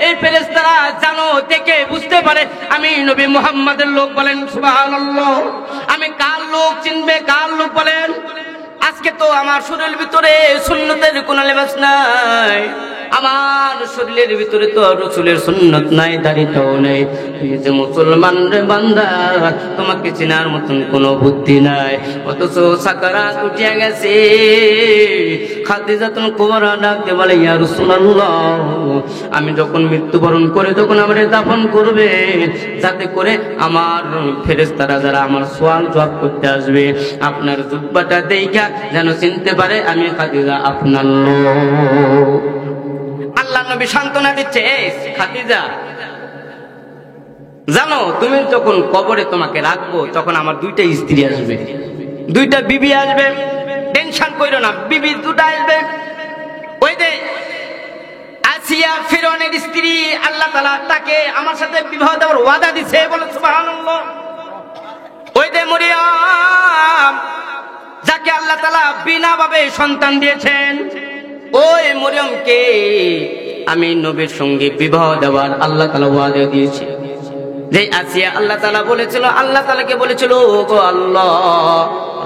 এই ফেরেশতারা জানো দেখে বুঝতে পারে আমি নবী মুহাম্মাদের লোক। বলেন সুবহানাল্লাহ। আমি কার লোক চিনবে, কার লোক বলেন? আজকে তো আমার শরীরের ভিতরে সুন্নতের কোনো লেবাস নাই, আমার শরীরের ভিতরে তো রাসূলের সুন্নত নাই, দাড়িটাও নেই। তুই যে মুসলমান রে বান্দা, তোমাকে চেনার মতন কোনো বুদ্ধি নাই, অথচ সাকারাত উঠিয়া গেছে। খাদিজাতুল কুবরা ডাক দিয়ে বলে, ইয়া রাসূলুল্লাহ, আমি যখন মৃত্যুবরণ করে তখন আমারে দাফন করবে, যাতে করে আমার ফেরেশতারা যারা আমার সওয়াল জবাব করতে আসবে আপনার জুব্বাটা দেইখা যেন চিনতে পারে আমি খাদিজা আপনার লোক। আল্লাহ নবী সান্ত্বনা দিচ্ছে, খাদিজা জানো, তুমি যখন কবরে তোমাকে রাখবো তখন আমার দুইটা স্ত্রী আসবে, দুইটা বিবি আসবে, টেনশন কইরো না, বিবি দুটা আসবে। ওই যে আসিয়া ফিরআউনের স্ত্রী, আল্লাহ তাআলা তাকে আমার সাথে বিবাহ দেওয়ার ওয়াদা দিয়েছে, বলে সুবহানাল্লাহ। ওই যে মরিয়ম, যাকে আল্লাহ তাআলা বিনা ভাবে সন্তান দিয়েছেন, ওই মরিয়মকে আমি নবীর সঙ্গে বিবাহ দেওয়ার আল্লাহ তাআলা ওয়াদা দিয়েছে। যে আসিয়া আল্লাহ তাআলা বলেছিল, আল্লাহ তাআলাকে বলেছিল, ওগো আল্লাহ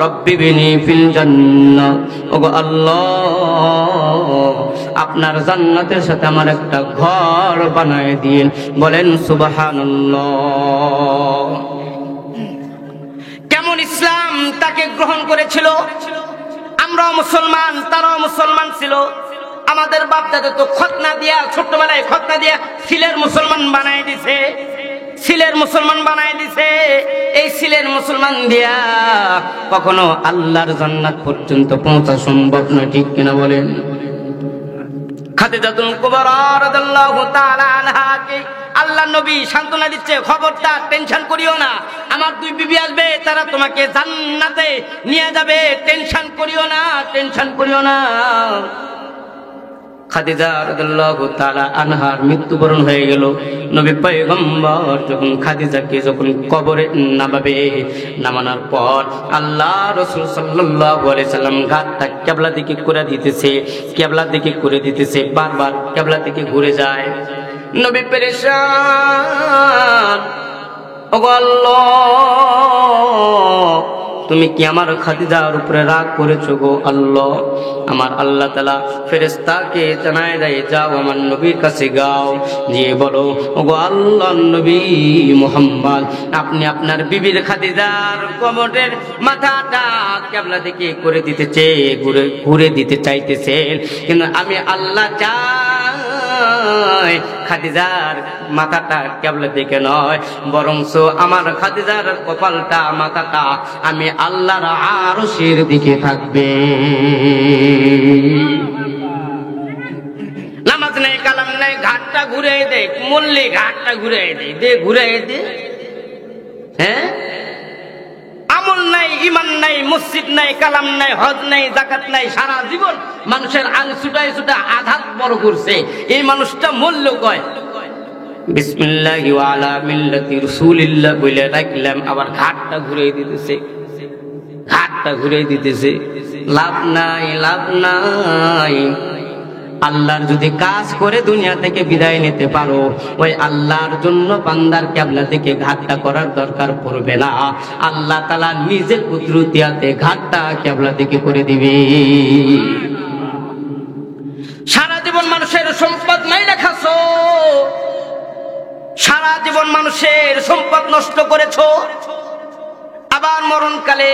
রব্বি বিনি ফিল জান্নাহ, ওগো আল্লাহ আপনার জান্নাতের সাথে আমার একটা ঘর বানায় দিন। বলেন সুবহানাল্লাহ। কেমন ইসলাম তাকে গ্রহণ করেছিল। আমরাও মুসলমান, তারাও মুসলমান ছিল। আমাদের বাপ দাদা তো খতনা দিয়া, ছোট্টবেলায় খতনা দিয়া সিলের মুসলমান বানায় দিছে, সিলের মুসলমান বানায় দিছে। এই সিলের মুসলমান দিয়া কখনো আল্লাহর জান্নাত পর্যন্ত পৌঁছা সম্ভব নয়, ঠিক কিনা বলেন? খাদিজাতুল কুবরা রাদিয়াল্লাহু তাআলা আনহাকে আল্লাহ নবী সান্ত্বনা দিচ্ছে, খবরদার টেনশন করিও না, আমার দুই বিবি আসবে, তারা তোমাকে জান্নাতে নিয়ে যাবে, টেনশন করিও না, টেনশন করিও না। খাদিজা রাদিয়াল্লাহু তাআলা আনহার মৃত্যুবরণ হয়ে গেল। নবী পয়গম্বর যখন খাদিজাকে যখন কবরে নামাবে, নামানোর পর আল্লাহ রাসূল সাল্লাল্লাহু আলাইহি সাল্লাম ঘাটটা কিবলা দিকে করে দিতেছে, কিবলা দিকে করে দিতেছে, বারবার কিবলা দিকে ঘুরে যায়। নবী পেরেশান, ওগো আল্লাহ তুমি কি আমার খাদিজার উপরে রাগ করেছো গো আল্লাহ? আমার আল্লাহ তাআলা ফেরেশতাকে জানায় দেয়, যাও আমার নবীর কাছে গাও, গিয়ে বলো, ওগো আল্লাহর নবী মুহাম্মদ, আপনি আপনার বিবির খাদিজার কবরের মাথাটা কিবলা দিকে করে দিতেছে, ঘুরে দিতে চাইতেছেন, কিন্তু আমি আল্লাহ চাই খাদিজার মাথাটা কিবলা দিকে নয়, বরঞ্চ আমার খাদিজার কপালটা, মাথাটা আমি আল্লাহর আরশের দিকে থাকবে। নামাজ নেই, কালাম নেই, ঘাটটা ঘুরে দে, মল্লি ঘাটটা ঘুরে দে, ঘুরে দে। হ্যাঁ, আমল নাই, ইমান নাই, মসজিদ নাই, কালাম নাই, হজ নাই, যাকাত নাই, সারা জীবন মানুষের আং ছুটায় ছুটা আঘাত বড় করছে, এই মানুষটা মূল্য কয় বিসমিল্লাহি ওয়া আলা মিল্লাতি রাসূলিল্লাহ বলে রাখলাম, আবার ঘাটটা ঘুরে দিতেছে, ঘাটটা ঘুরে দিতেছে। লাভ নাই, লাভ নাই। আল্লাহর যদি কাজ করে দুনিয়া থেকে বিদায় নিতে পারো, ওই আল্লাহর জন্য বান্দার কিবলা থেকে ঘাটটা করার দরকার পড়বে না, আল্লাহ তাআলা নিজের কুদরতিয়াতে ঘাটটা কিবলা থেকে করে দিবে। সারা জীবন মানুষের সম্পদ নাই রাখাছো, সারা জীবন মানুষের সম্পদ নষ্ট করেছো, আবার মরণকালে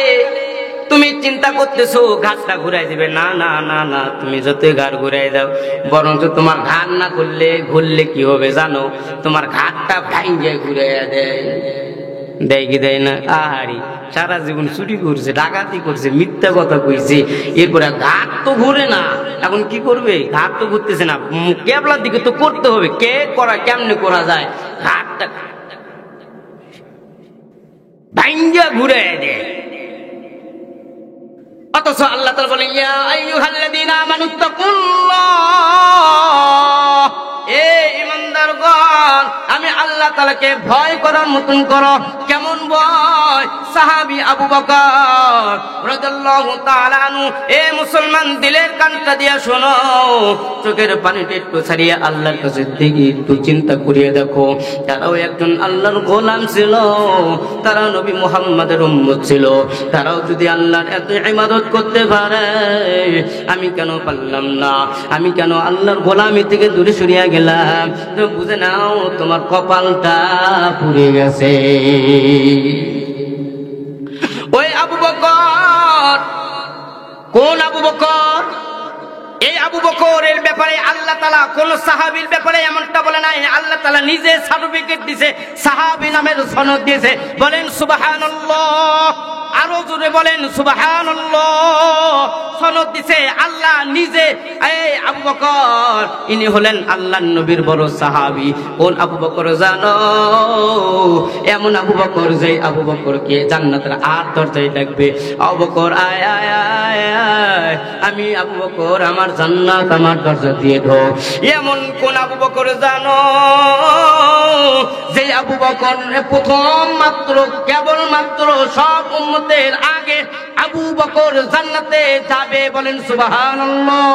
তুমি চিন্তা করতেছো ঘাটটা ঘুরাই দিবে। না না না না, তুমি যতই ঘাট ঘুরাই দাও, বরঞ্চ তোমার ঘাট না করলে ঘুরলে কি হবে জানো? তোমার ঘাটটা ভাঙিয়ে ঘুরাইয়া দেয়, দেয় কি দেয় না? আহারি সারা জীবন চুরি করছে, ডাকাতি করছে, মিথ্যা কথা কইছে, এরপরে ঘাট তো ঘুরে না, এখন কি করবে? ঘাট তো ঘুরতেছে না, কিবলার দিকে তো করতে হবে। কে করা, কেমনে করা যায়? ঘাটটা ভাঙ্গা ঘুরে দেয়। অথচ আল্লাহ তাআলা বলেন, ইয়া আইয়ুহাল্লাযীনা আমানুত্তাকুল্লাহ, বকর আমি আল্লাহ তাআলাকে ভয় করার মতন করো। কেমন ভয়? সাহাবী আবু বকর রাদিয়াল্লাহু তাআলা আনহু, এ মুসলমান দিলের কানটা দিয়া শোনো, চোখের পানিটা একটু ছাড়িয়ে আল্লাহর কাছে দেখি একটু চিন্তা করিয়ে দেখো, তারাও একজন আল্লাহর গোলাম ছিল, তারা নবী মুহাম্মাদের উম্মত ছিল, তারাও যদি আল্লাহর এত ইবাদত করতে পারে আমি কেন পারলাম না? আমি কেন আল্লাহর গোলামি থেকে দূরে সরিয়ে গেলাম? তো বুঝে নাও তোমার কপালটা পুড়ে গেছে। ওই আবু বকর কোন আবু বকর? এই আবু বকরের ব্যাপারে আল্লাহ তাআলা কোন সাহাবীর ব্যাপারে এমনটা বলে নাই, আল্লাহ তাআলা নিজে সার্টিফিকেট দিয়েছে, সাহাবী নামের সনদ দিয়েছে। বলেন সুবহানাল্লাহ, আরো জোরে বলেন সুবহানাল্লাহ। সনদ দিছে আল্লাহ নিজে। এই আবু বকর ইনি হলেন আল্লাহর নবীর বড় সাহাবী। কোন আবু বকর জানো? এমন আবু বকর যে আবু বকরকে জান্নাতের 8 দরজায় ডাকবে, আবু বকর আয় আয় আয় আয়, আমি আবু বকর, আমার জান্নাত আমার দরজা দিয়ে ঢোক। এমন কোন আবু বকর জানো? যে আবু বকর প্রথম মাত্র কেবল মাত্র সব উম্মতের আগে আবু বকর জান্নাতে যাবে। বলেন সুবহানাল্লাহ।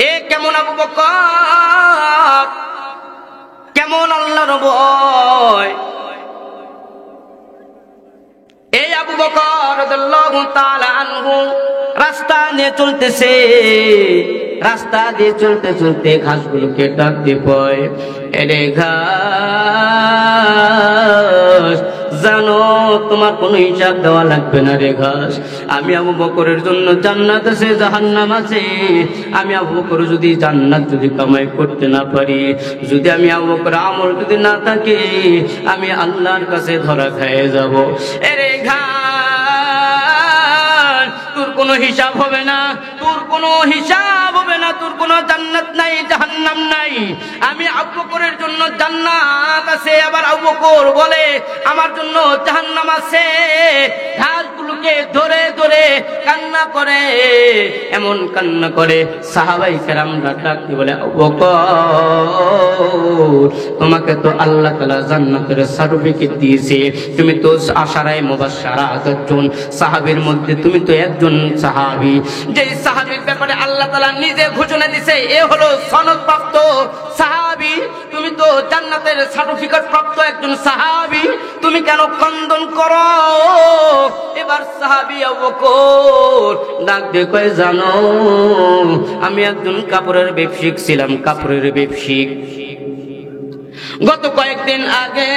এ কেমন আবু বকর? কেমন আল্লাহর ভয়? এই আবু বকর রাদিয়াল্লাহু তাআলা আনহু রাস্তা দিয়ে চলতেছে, রাস্তা দিয়ে চলতে চলতে ঘাসগুলোকে ডাকতে পায়, এরে ঘাস জানো তোমার কোনো হিসাব দেওয়া লাগবে না রে ঘাস, আমি আবু বকরের জন্য জান্নাত আছে জাহান্নাম আছে। আমি আবু বকর যদি জান্নাত যদি কামাই করতে না পারি, যদি আমি আবু বকর আমল যদি না থাকে, আমি আল্লাহর কাছে ধরা খেয়ে যাব। এরে ঘাস তোর কোনো হিসাব হবে না, তোর কোনো হিসাব হবে না, তোর কোনো জান্নাত নাই জাহান্নাম নাই। আমি আবু বকরের জন্য জান্নাত আছে, আবার আবু বকর বলে আমার জন্য জাহান্নাম আছে। ঘাসগুলোকে ধরে ধরে কান্না করে, এমন কান্না করে সাহাবায়ে কেরামরা ডাকতে বলে, আবু বকর তোমাকে তো আল্লাহ তাআলা জান্নাতের সার্টিফিকেট দিয়েছে, তুমি তো আশারায়ে মুবাশশারা একজন সাহাবীর মধ্যে তুমি তো একজন সাহাবী, যেই সাহাবীর ব্যাপারে আল্লাহ তাআলা নিজে ঘোষণা দিয়েছে এ হলো সনদপ্রাপ্ত সাহাবী, তুমি তো জান্নাতের সার্টিফিকেট প্রাপ্ত একজন সাহাবী, তুমি কেন ক্রন্দন করো? এবার সাহাবী আবু বকর ডাক দিয়ে কয়, জানো আমি একজন কাপড়ের ব্যবসায়িক ছিলাম, কাপড়ের ব্যবসায়িক। গত কয়েকদিন আগে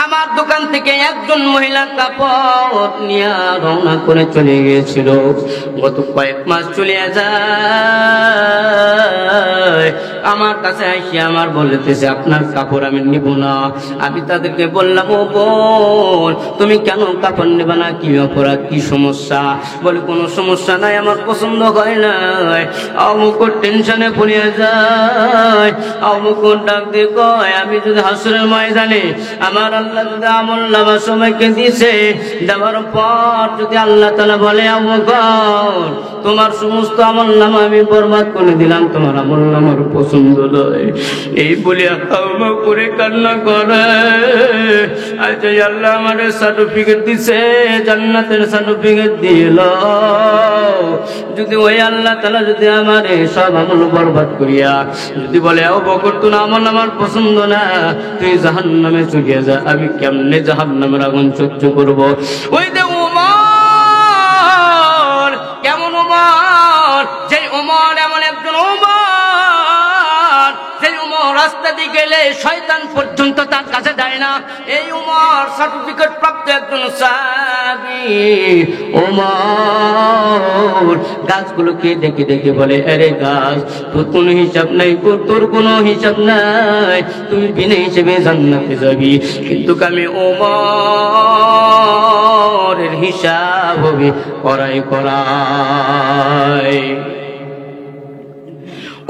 আমার দোকান থেকে একজন মহিলা কাপড় নিয়ে রওনা করে চলে গিয়েছিল। গত কয়েক মাস চলে যায়, আমার কাছে এসে আমার বলতেছে আপনার কাপড় আমি নিব না। আমি তাদেরকে বললাম, ও বোন তুমি কেন কাপড় নেবে না? কি অপরাধ, কি সমস্যা? বলে কোনো সমস্যা নাই, আমার পছন্দ হয় নাই। আবু বকর টেনশনে পড়ে যায়। আবু বকর ডাক দিয়ে কয়, আমি যদি হাসরের ময়দানে আমার আল্লাহ যদি আমলনামা সময়কে দিয়েছে, দেওয়ার পর যদি আল্লাহ তাআলা বলে আবু বকর তোমার সমস্ত আমলনামা আমি বরবাদ করে দিলাম, তোমার আমলনামার পছন্দ নয়, এই বলে আবু বকর কান্না করে, আজ আল্লাহ আমার সার্টিফিকেট দিছে, জান্নাতের সার্টিফিকেট দিল, যদি ওই আল্লাহ তাআলা যদি আমার সব আমল বরবাদ করিয়া যদি বলে আবু বকর তোর আমলনামার পছন্দ না, তুই জাহান্নামে চলে যা, আমি কেমনে জাহান্নামের আগুন সহ্য করব? ওই যে ওমর, কেমন ওমর, যে ওমর এমন একজন ওমর, যে ওমর রাস্তা দিয়ে গেলে শয়তান পর্যন্ত তার কাছে যায় না, এই ওমর সার্টিফিকেট প্রাপ্ত একজন সাহাবী। ওমর গাছগুলোকে দেখে দেখে বলে, আরে গাছ তোর কোনো হিসাব নাই, তোর কোনো হিসাব নাই, তুমি বিনা হিসেবে জান্নাতে যাবি, কিন্তু আমি ওমরের হিসাব হবে করাই করাই।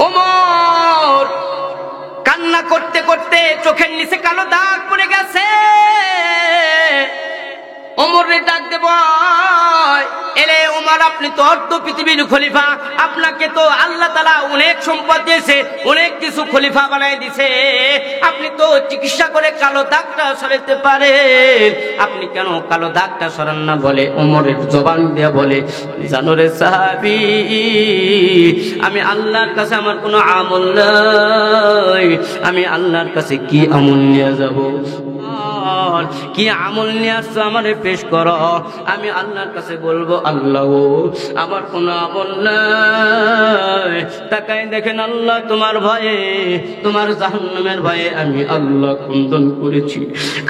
ওমর কান্না করতে করতে চোখের নিচে কালো দাগ পড়ে গেছে। ওমর রে ডাক দেব, এলে ওমর ওমর আপনি তো অর্ধ পৃথিবীর খলিফা, আপনাকে তো আল্লাহ তাআলা অনেক সম্পদ দিয়েছে, অনেক কিছু খলিফা বানাই দিয়েছে, আপনি তো চিকিৎসা করে কালো দাগটা সরাতে পারেন, আপনি কেন কালো দাগটা সরান না? বলে ওমরের জবান দিয়ে বলে, জানো রে সাহাবী, আমি আল্লাহর কাছে আমার কোনো আমল নাই, আমি আল্লাহর কাছে কি আমল নিয়ে যাব? কি আমল নিয়ে আসছো আমারে পেশ করো, আমি আল্লাহর কাছে বলবো আল্লাহ আমার কোনো আমল নাই। তাকাই দেখেন আল্লাহ তোমার ভয়ে, তোমার জাহান্নামের ভয়ে আমি আল্লাহ ক্রন্দন করেছি,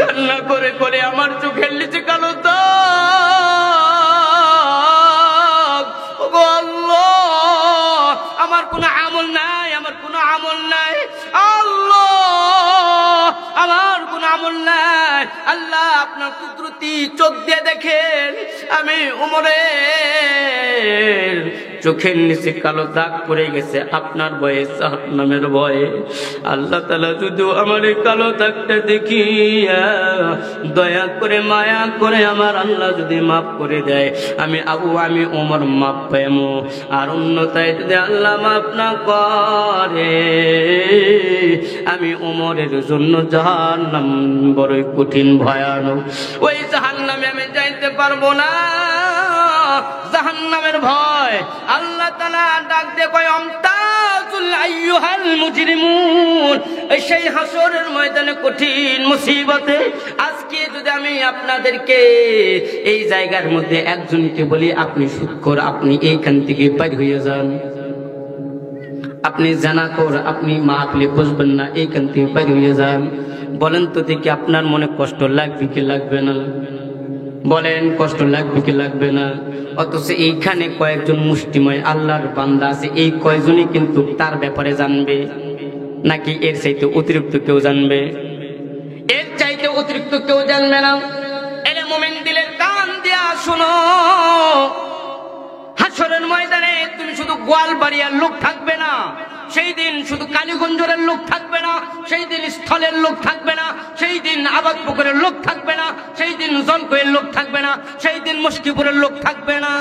কান্না করে করে আমার চোখের নিচে কালো দাগ। ওগো আল্লাহ আমার কোনো আমল নাই, আমার কোনো আমল নাই আল্লাহ, আমার কোন আমল নাই। আল্লাহ আপনার কুদরতি চোখ দিয়ে দেখেন আমি ওমরের চোখের নিচে কালো দাগ পড়ে গেছে আপনার ভয়ে, জাহান্নামের ভয়ে। আল্লাহ তাআলা যদি আমার এই কালো দাগটা দেখিয়া দয়া করে মায়া করে আমার আল্লাহ যদি মাফ করে দেয়, আমি আমি ওমর মাফ পাইমু। আর অন্যথায় যদি আল্লাহ মাফ না করে, আমি ওমরের জন্য জাহান্নাম বড়ই কঠিন ভয়ানক, ওই জাহান্নামে আমি যাইতে পারবো না। জাহান্নামের ভয় আল্লাহ তাআলা ডাক দিয়ে কয়, আমতাজুল আইয়ুহাল মুজরিমুন, সেই হাসরের ময়দানে কঠিন মুসিবতে আজকে যদি আমি আপনাদেরকে এই জায়গার মধ্যে একজনকে বলি আপনি সুদখোর, আপনি এইখান থেকে বাইর হয়ে যান, আপনি জানাখোর, আপনি মাহফিলে বসবেন না, এইখান থেকে বাইর হয়ে যান, বলেন তো দেখি আপনার মনে কষ্ট লাগবে কি লাগবে না? বলেন কষ্ট লাগবে কি লাগবে না? অথচ এইখানে কয়েকজন মুষ্টিময় আল্লাহর বান্দা আছে, এই কয়জনই কিন্তু তার ব্যাপারে জানবে, নাকি এর চাইতে অতিরিক্ত কেউ জানবে? এর চাইতে অতিরিক্ত কেউ জানবে না। এরে মুমিন দিলের কান দিয়া শুনো, হাসরের ময়দানে তুমি শুধু গোয়ালবাড়িয়ার লোক থাকবে না, সেই দিন শুধু কালীগঞ্জের লোক থাকবে না, সেই দিন স্থলের লোক থাকবে না, সেই দিন আবাদপুকুরের লোক থাকবে না, সেই দিন জনকয়ের লোক থাকবে না, সেই দিন মুশকিপুরের লোক থাকবে না,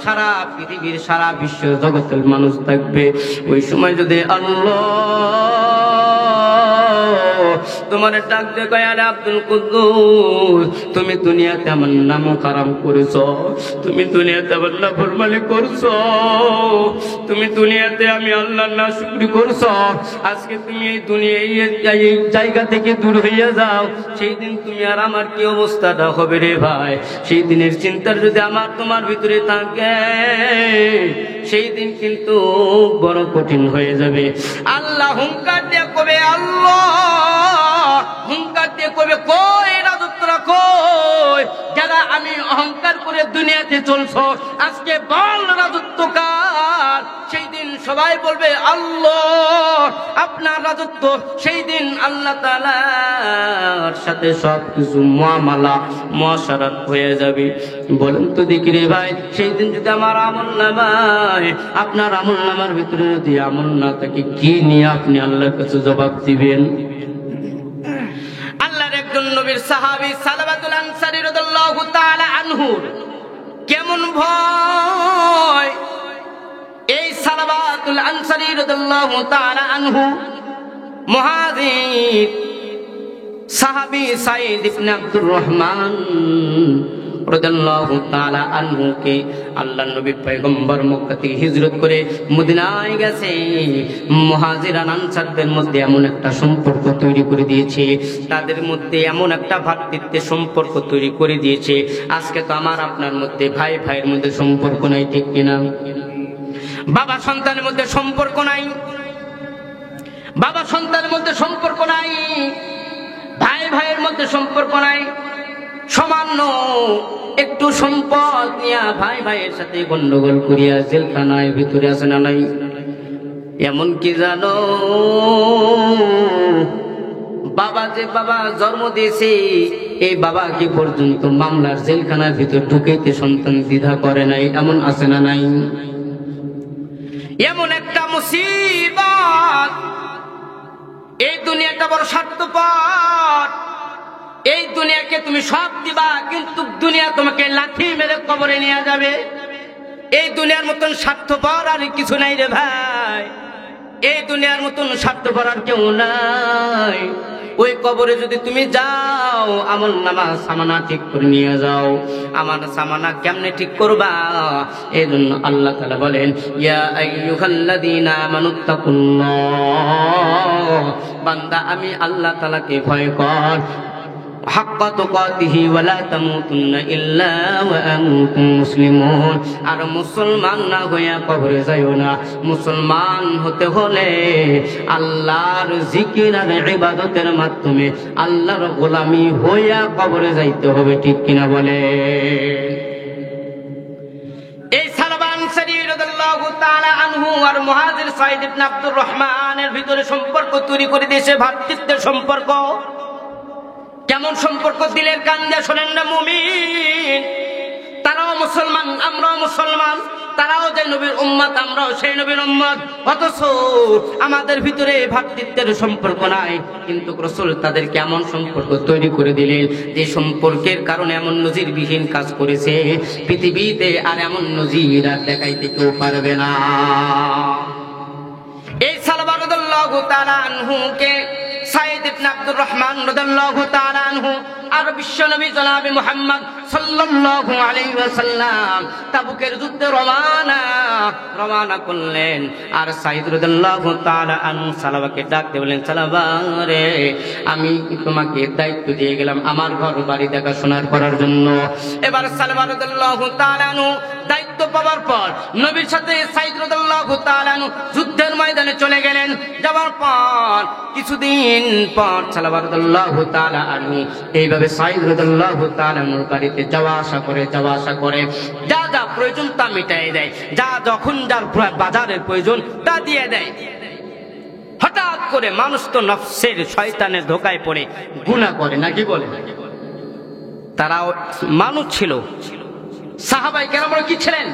সারা পৃথিবীর সারা বিশ্ব জগতের মানুষ থাকবে। ওই সময় যদি আল্লাহ তোমার ডাক দিয়ে কয়, আরে আব্দুল কুদ্দুস, তুমি দুনিয়াতে আমার নাম খারাপ করেছো, তুমি দুনিয়াতে আমার নাফরমানি করছো, তুমি দুনিয়াতে আমি আল্লাহর নাশুকরি করছো, আজকে তুমি এই দুনিয়া এই জায়গা থেকে দূর হয়ে যাও, সেই দিন তুমি আর আমার কি অবস্থাটা হবে রে ভাই? সেই দিনের চিন্তার যদি আমার তোমার ভিতরে থাকে, সেই দিন কিন্তু বড় কঠিন হয়ে যাবে। আল্লাহ হুঙ্কার দিয়ে কবে, আল্লাহ হুঙ্কার দিয়ে কবে, কই রাজত্বরা কই, যারা আমি অহংকার করে দুনিয়াতে চলছো, আজকে বল রাজত্ব কার? সেই দিন সবাই বলবে আল্লাহ, আপনার রাজত্ব। সেই দিন আল্লাহ তাআলার সাথে সবকিছু মুআমালা মুআশারাত হয়ে যাবে। বলেন তো দেখি রে ভাই, সেই দিন যদি আমার আমল নামায়, আপনার আমল নামার ভিতরে যদি আমল না থাকে, কি নিয়ে আপনি আল্লাহর কাছে জবাব দিবেন? আল্লাহর একজন নবীর সাহাবী সালাবাতুল আনসারী রাদিয়াল্লাহু তাআলা আনহু কেমন ভয়, এই সালাবাতুল আনসারী রাদিয়াল্লাহু তাআলা আনহু মুহাজির সাহাবী সাঈদ ইবনে আব্দুর রহমান রাদিয়াল্লাহু তাআলা আনহুকে আল্লাহর নবী পয়গম্বর মক্কা থেকে হিজরত করে মদিনায় গেছে। মুহাজির আর আনসারদের মধ্যে এমন একটা সম্পর্ক তৈরি করে দিয়েছে, তাদের মধ্যে এমন একটা ভ্রাতৃত্বের সম্পর্ক তৈরি করে দিয়েছে। আজকে তো আমার আপনার মধ্যে ভাই ভাইয়ের মধ্যে সম্পর্ক নাই, ঠিক কিনা? বাবা সন্তানের মধ্যে সম্পর্ক নাই, বাবা সন্তানের মধ্যে সম্পর্ক নাই, ভাই ভাইয়ের মধ্যে সম্পর্ক নাই। সামান্য একটু সম্পদ নিয়া ভাই ভাইয়ের সাথে গন্ডগোল করিয়া জেলখানায় ভিতরে আছে না নাই? এমন কি জানো, বাবা যে বাবা জন্ম দিয়েছে, এই বাবা কি পর্যন্ত মামলার জেলখানার ভিতর ঢুকাইতে সন্তান দ্বিধা করে নাই? এমন আছে না নাই? এমন একটা মুসিবত, এই দুনিয়াটা বড় স্বার্থপর। এই দুনিয়াকে তুমি সব দিবা, কিন্তু দুনিয়া তোমাকে লাথি মেরে কবরে নিয়ে যাবে। এই দুনিয়ার মতন স্বার্থপর আর কিছু নাই রে ভাই, এই দুনিয়ার মতন স্বার্থপর আর কেউ নাই। ওই কবরে যদি তুমি যাও, আমল নামা সামানা ঠিক করে নিয়ে যাও। আমার সামানা কেমনে ঠিক করবা? এই জন্য আল্লাহ তাআলা বলেন, ইয়া আইয়ুহাল্লাযীনা আমানুত্তাকুল্লাহ, বান্দা আমি আল্লাহ তাআলাকে ভয় কর, হাক্কা তুকাতিহি ওয়া লা তামুতুন্না ইল্লা ওয়া আনতুম মুসলিমুন। আর মুসলমান না হইয়া কবরে যাইও না। মুসলমান হতে হলে আল্লাহর জিকির আর ইবাদতের মাধ্যমে আল্লাহর গোলামি হইয়া কবরে যাইতে হবে, ঠিক কিনা বলে? এই সালমান সারি রাদিয়াল্লাহু তাআলা আনহু আর মুহাজির সাইদ ইবনে আব্দুর রহমানের ভিতরে সম্পর্ক তৈরি করে দিয়েছে, ভ্রাতৃত্বের সম্পর্ক। কেমন সম্পর্ক? দিলের কান দিয়ে শোনেন না মুমিন। তারাও মুসলমান, আমরাও মুসলমান, তারাও যে নবীর উম্মত, আমরাও সেই নবীর উম্মত, অথচ আমাদের ভিতরে ভ্রাতৃত্বের সম্পর্ক নাই। কিন্তু রাসূল তাদের কেমন সম্পর্ক তৈরি করে দিলেন, যে সম্পর্কের কারণে এমন নজিরবিহীন কাজ করেছে, পৃথিবীতে আর এমন নজির আর দেখাইতে কেউ পারবে না। এই সালমান রাদিয়াল্লাহু তাআলা আনহুকে সাইদ ইবনে আব্দুর রহমান রাদিয়াল্লাহু তাআলা আনহু আর বিশ্বনবী জনাবে মুহাম্মদ সাল্লাল্লাহু আলাইহি ওয়াসাল্লাম তাবুকের যুদ্ধে রওনা করলেন। আর সাইদ রাদিয়াল্লাহু তাআলা আনহু সালাবাকে ডাক দিয়ে বলেন, সালাবা রে, আমি তোমাকে দায়িত্ব দিয়ে গেলাম আমার ঘর বাড়ি দেখাশোনা করার জন্য। এবার সালাবা রাদিয়াল্লাহু তাআলা আনহু দায়িত্ব পাওয়ার পর নবীর সাথে সাইদ রাদিয়াল্লাহু তাআলা আনহু যুদ্ধের ময়দানে চলে গেলেন। যাওয়ার পর কিছুদিন পর সালাবা রাদিয়াল্লাহু তাআলা আনহু এইভাবে সাইদ রাদিয়াল্লাহু তাআলা আনহুর বাড়িতে যাওয়া আসা করে যা যা প্রয়োজন তা মিটাই দেয়, যা যখন যার বাজারের প্রয়োজন তা দিয়ে দেয়। হঠাৎ করে মানুষ তো নফসের শয়তানের ধোকায় পড়ে গুনাহ করে, নাকি বলে? তারাও মানুষ ছিল, সাহাবায়ে কেরামরা কি ছিলেন?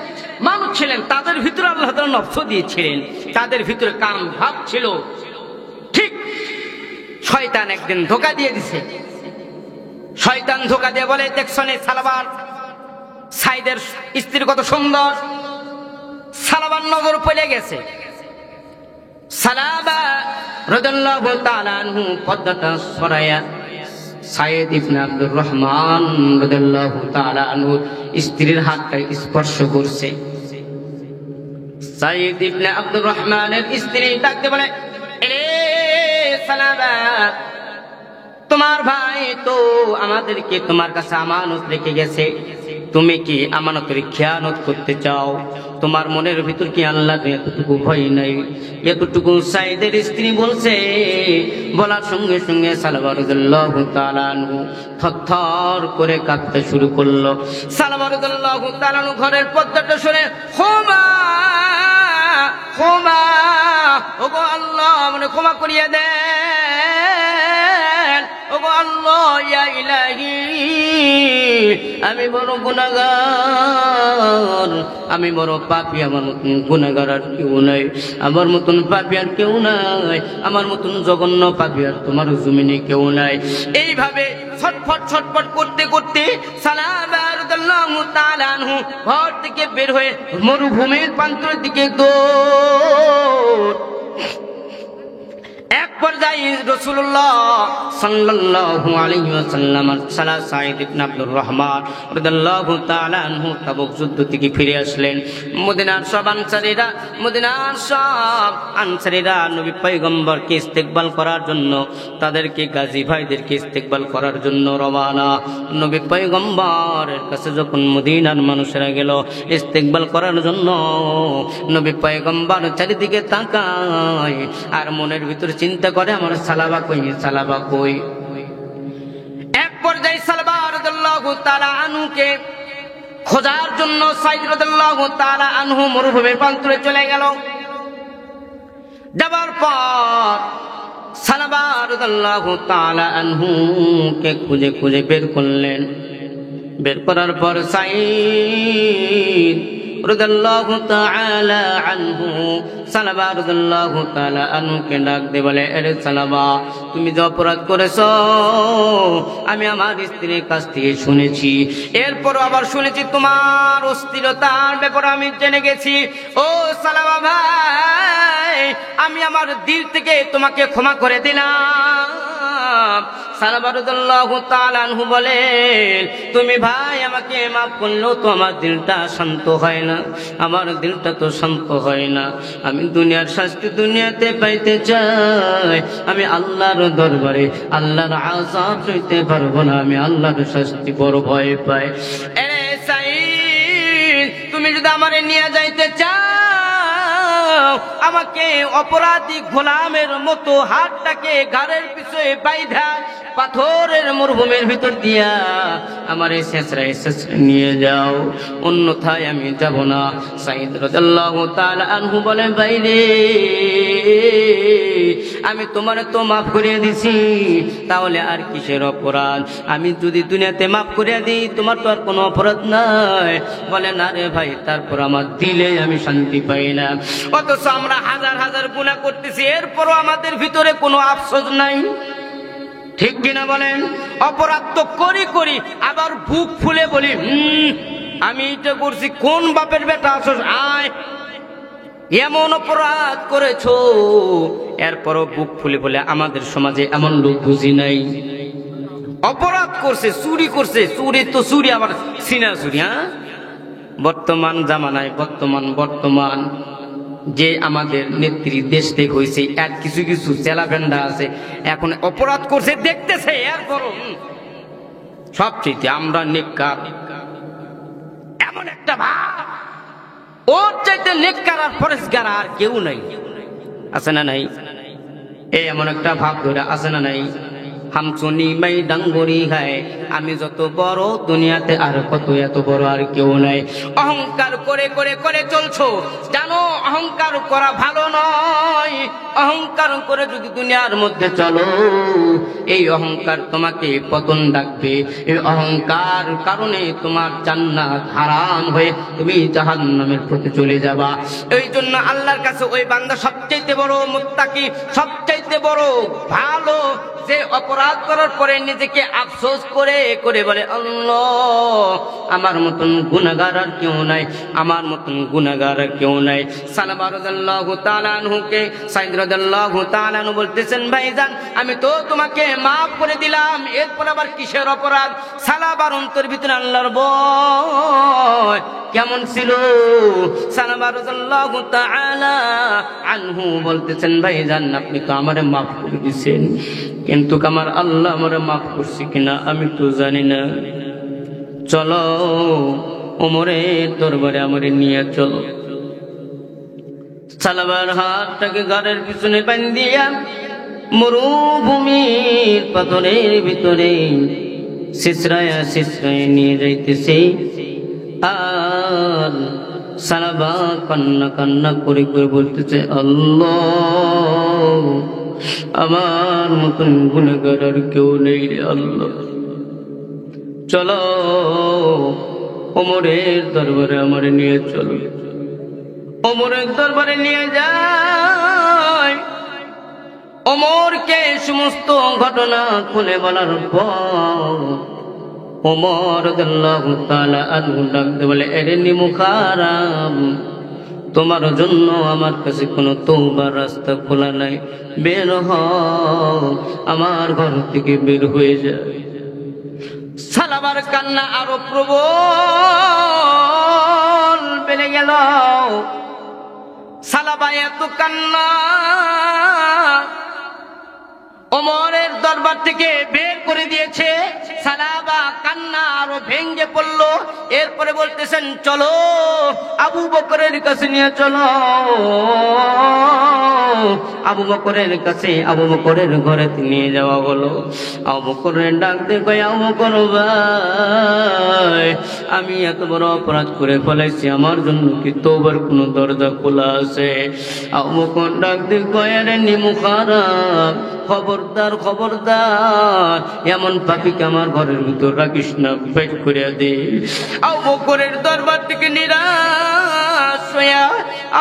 মানুষ ছিলেন। তাদের ভিতরে আল্লাহ তাআলা নফস দিয়েছিলেন, তাদের ভিতরে কাম ভাব ছিল। ঠিক শয়তান একদিন ধোঁকা দিয়ে দিছে। শয়তান ধোঁকা দিয়ে বলে, দেখছো না সালাবার সাইদের স্ত্রী কত সুন্দর। সালাবার নজর পড়ে গেছে। সালাবা রাদিয়াল্লাহু তাআলা আনহু পর্দাটা সরাইয়া সাইদ ইবনে আব্দুর রহমান রাদিয়াল্লাহু তাআলা আনহু স্ত্রীর হাতটা স্পর্শ করছে। সাইদ ইবনে আব্দুর রহমানের স্ত্রী ডাকতে বলে, এরে সালাবা, তোমার ভাই তো আমাদেরকে তোমার কাছে আমানত রেখে গেছে, তুমি কি আমানতের খেয়ানত করতে চাও? তোমার মনের ভিতর কি আল্লাহ এতটুকু ভয় নাই? এতটুকু সাইদের স্ত্রী বলছে। বলার সঙ্গে সঙ্গে সালমান রাদিয়াল্লাহু তাআলা আনহু থরথর করে কাঁপতে শুরু করলো। সালমান রাদিয়াল্লাহু তাআলা আনহু ঘরের পর্দাটা সরে, ক্ষমা ক্ষমা, ওগো আল্লাহ, মানে ক্ষমা করিয়ে দেন, ওগো আল্লাহ, ইয়া ইলাহি, আমি বড় গুনাহগার, আমি বড় পাপী, আমার মতন গুনাহগার আর কেউ নাই, আমার মতন পাপী আর কেউ নাই, আমার মতন জঘন্য পাপী আর তোমার জমিনে কেউ নাই। এইভাবে ছটফট করতে করতে সালাবা রাদিয়াল্লাহু তাআলা আনহু ঘর থেকে বের হয়ে মরুভূমির প্রান্তের দিকে দৌড়। এক পর্যায়ে রাসূলুল্লাহ সাল্লাল্লাহু আলাইহি ওয়াসাল্লাম সাইদ ইবনে আব্দুর রহমান রাদিয়াল্লাহু তাআলা আনহু তাবুক যুদ্ধ থেকে ফিরে আসলেন। মদিনার সব আনসারীরা নবী পয়গম্বরকে ইস্তেকবাল করার জন্য, তাদেরকে গাজী ভাইদেরকে ইস্তেকবাল করার জন্য রওনা। নবী পয়গম্বরের কাছে যখন মদিনার মানুষেরা গেল ইস্তেকবাল করার জন্য, নবী পয়গম্বর চারিদিকে তাকায় আর মনের ভিতরে চিন্তা করে, আমার সালাবা কই। এক পর্যায়ে সালবা রাদিয়াল্লাহু তাআলা আনহুকে খোঁজার জন্য সাইদ রাদিয়াল্লাহু তাআলা আনহু মরুভূমির প্রান্তরে চলে গেল। যাবার পর সালবা রাদিয়াল্লাহু তাআলা আনহুকে খুঁজে বের করলেন। বের করার পর সাইদ রাদিয়াল্লাহু তাআলা আনহু সালাবা রাদিয়াল্লাহু তাআলা আনহুকে ডাক দিয়ে বলে, আরে সালাবা, তুমি যে অপরাধ করেছো আমি আমার স্ত্রীর কাছ থেকে শুনেছি, এরপর আবার শুনেছি তোমার অস্থিরতার ব্যাপারে আমি জেনে গেছি। ও সালাবা ভাই, আমি আমার দিল থেকে তোমাকে ক্ষমা করে দিলাম। সালাবা রাদিয়াল্লাহু তাআলা আনহু বলেন, তুমি ভাই আমাকে মাফ করলেও তো আমার দিলটা শান্ত হয় না, আমার দিলটা তো শান্ত হয় না। আমি দুনিয়ার শাস্তি দুনিয়াতে পাইতে চাই, আমি আল্লাহর দরবারে আল্লাহর আযাব সইতে পারবো না, আমি আল্লাহর শাস্তি বড় ভয় পাই। এ সাইদ, তুমি যদি আমারে নিয়ে যাইতে চাও, আমাকে অপরাধী গোলামের মতো হাতটাকে ঘাড়ের পিছনে বাইধা পাথরের মরুভূমির ভিতর দিয়া আমার এই শেষরায় নিয়ে যাও, অন্যথায় আমি যাব না। সাইদ রাদিয়াল্লাহু তাআলা আনহু বলেন, বাইরে আমি তোমারে তো মাফ করিয়ে দিছি, তাহলে আর কিসের অপরাধ? আমি যদি দুনিয়াতে মাফ করিয়ে দিই, তোমার তো আর কোনো অপরাধ নাই। বলে, না রে ভাই, তারপর আমার দিলে আমি শান্তি পাই না। অথচ আমরা হাজার হাজার গুনাহ করতেছি, এরপরও আমাদের ভিতরে কোনো আফসোস নাই, ঠিক কিনা বলেন? অপরাধ তো করি করি, আবার বুক ফুলে বলি, আমি এটা করছি, কোন বাপের বেটা আছস আয়, এমন অপরাধ করেছো। এরপরও বুক ফুলে বলে, আমাদের সমাজে এমন লোক বুঝি নাই। অপরাধ করছে, চুরি করছে, চুরি তো চুরি, আবার সিনা চুরি। হ্যাঁ, বর্তমান জামানায় বর্তমান যে আমাদের নেত্রী দেশ থেকে হয়েছে, এক কিছু কিছু চেলাভেন্ডা আছে, এখন অপরাধ করছে দেখতেছে, এরপরও সবচেয়ে আমরা নেককার, এমন একটা ভাব, ওর চাইতে নেককার আর পরেশগার আর কেউ নাই, আছে না নাই? এই এমন একটা ভাব ধরে আছে না নাই? হামচুনি মাই ডাঙ্গরি খায়, আমি যত বড় দুনিয়াতে আর কত এত বড় আর কেউ নাই। অহংকার করে করে করে চলছো, জানো অহংকার করা ভালো নয়। অহংকার করে যদি দুনিয়ার মধ্যে চলো, এই অহংকার তোমাকে পতন ডাকবে। এই অহংকার কারণে তোমার জান্নাত হারাম হয়ে তুমি জাহান্নামের পথে চলে যাবা। এই জন্য আল্লাহর কাছে ওই বান্দা সবচাইতে বড় মুত্তাকি, সবচাইতে বড় ভালো, যে অপরাধ করার পরে নিজেকে আফসোস করে করে বলে, আল্লাহ, আমার মতন গুনাহগার আর কেউ নাই, আমার মতন গুনাহগার আর কেউ নাই। সালাবা রাদিয়াল্লাহু তাআলা আনহুকে সাইদ রাদিয়াল্লাহু তাআলা আনহু বলতেছেন, ভাইজান, আমি তো তোমাকে মাফ করে দিলাম, এরপর আবার কিসের অপরাধ? সালাবার অন্তর ভিতরে আল্লাহর ভয় কেমন ছিল? সালাবা রাদিয়াল্লাহু তাআলা আনহু বলতেছেন, ভাইজান, আপনি তো আমারে মাফ করে দিয়েছেন, কিন্তু আমার আল্লাহ আমারে মাফ করছে কিনা আমি তো জানি না। চলো ওমরের দরবারে আমারে নিয়ে চলো। সালাবার হাতটাকে ঘাড়ের পিছনে বাঁধিয়া মরুভূমির পাথরের ভিতরে শিশরায়া নিয়ে যাইতেছে। আর সালাবা কান্না কান্না করে করে বলতেছে, আল্লাহ, আমার মতন গুনাহগার আর কেউ নেই রে আল্লাহ, চলো ওমরের দরবারে আমারে নিয়ে চলো। ওমরের দরবারে নিয়ে যায়। ওমরকে সমস্ত ঘটনা খুলে বলার পর ওমর রাদিয়াল্লাহু তাআলা আনহু ডাকতে বলে, এরে নিমুখারাম, তোমার জন্য আমার কাছে কোনো তওবার রাস্তা খোলা নাই, বের হও, আমার ঘর থেকে বের হয়ে যায়। সালাবার কান্না আরো প্রবল বেড়ে গেল। সালাবা এত কান্না, ওমরের দরবার থেকে বের করে দিয়েছে। সালাবা কান্না আরো ভেঙ্গে পড়লো। এরপরে বলতেছেন, চলো আবু বকরের কাছে নিয়ে চলো। আবু বকরের কাছে, আবু বকরের ঘরে নিয়ে যাওয়া হলো। আবু বকরের ডাকতে কয়, আবু বকর ভাই, আমি এত বড় অপরাধ করে ফেলাইছি, আমার জন্য কি তওবার কোনো দরজা খোলা আছে? আবু বকর ডাকতে কয়, আরে নিমুখারাম, খবরদার খবরদার, এমন পাপিকে আমার ঘরের ভিতর রাখিস না, বের করে দে। আবু বকরের দরবার থেকে নিরাশ হইয়া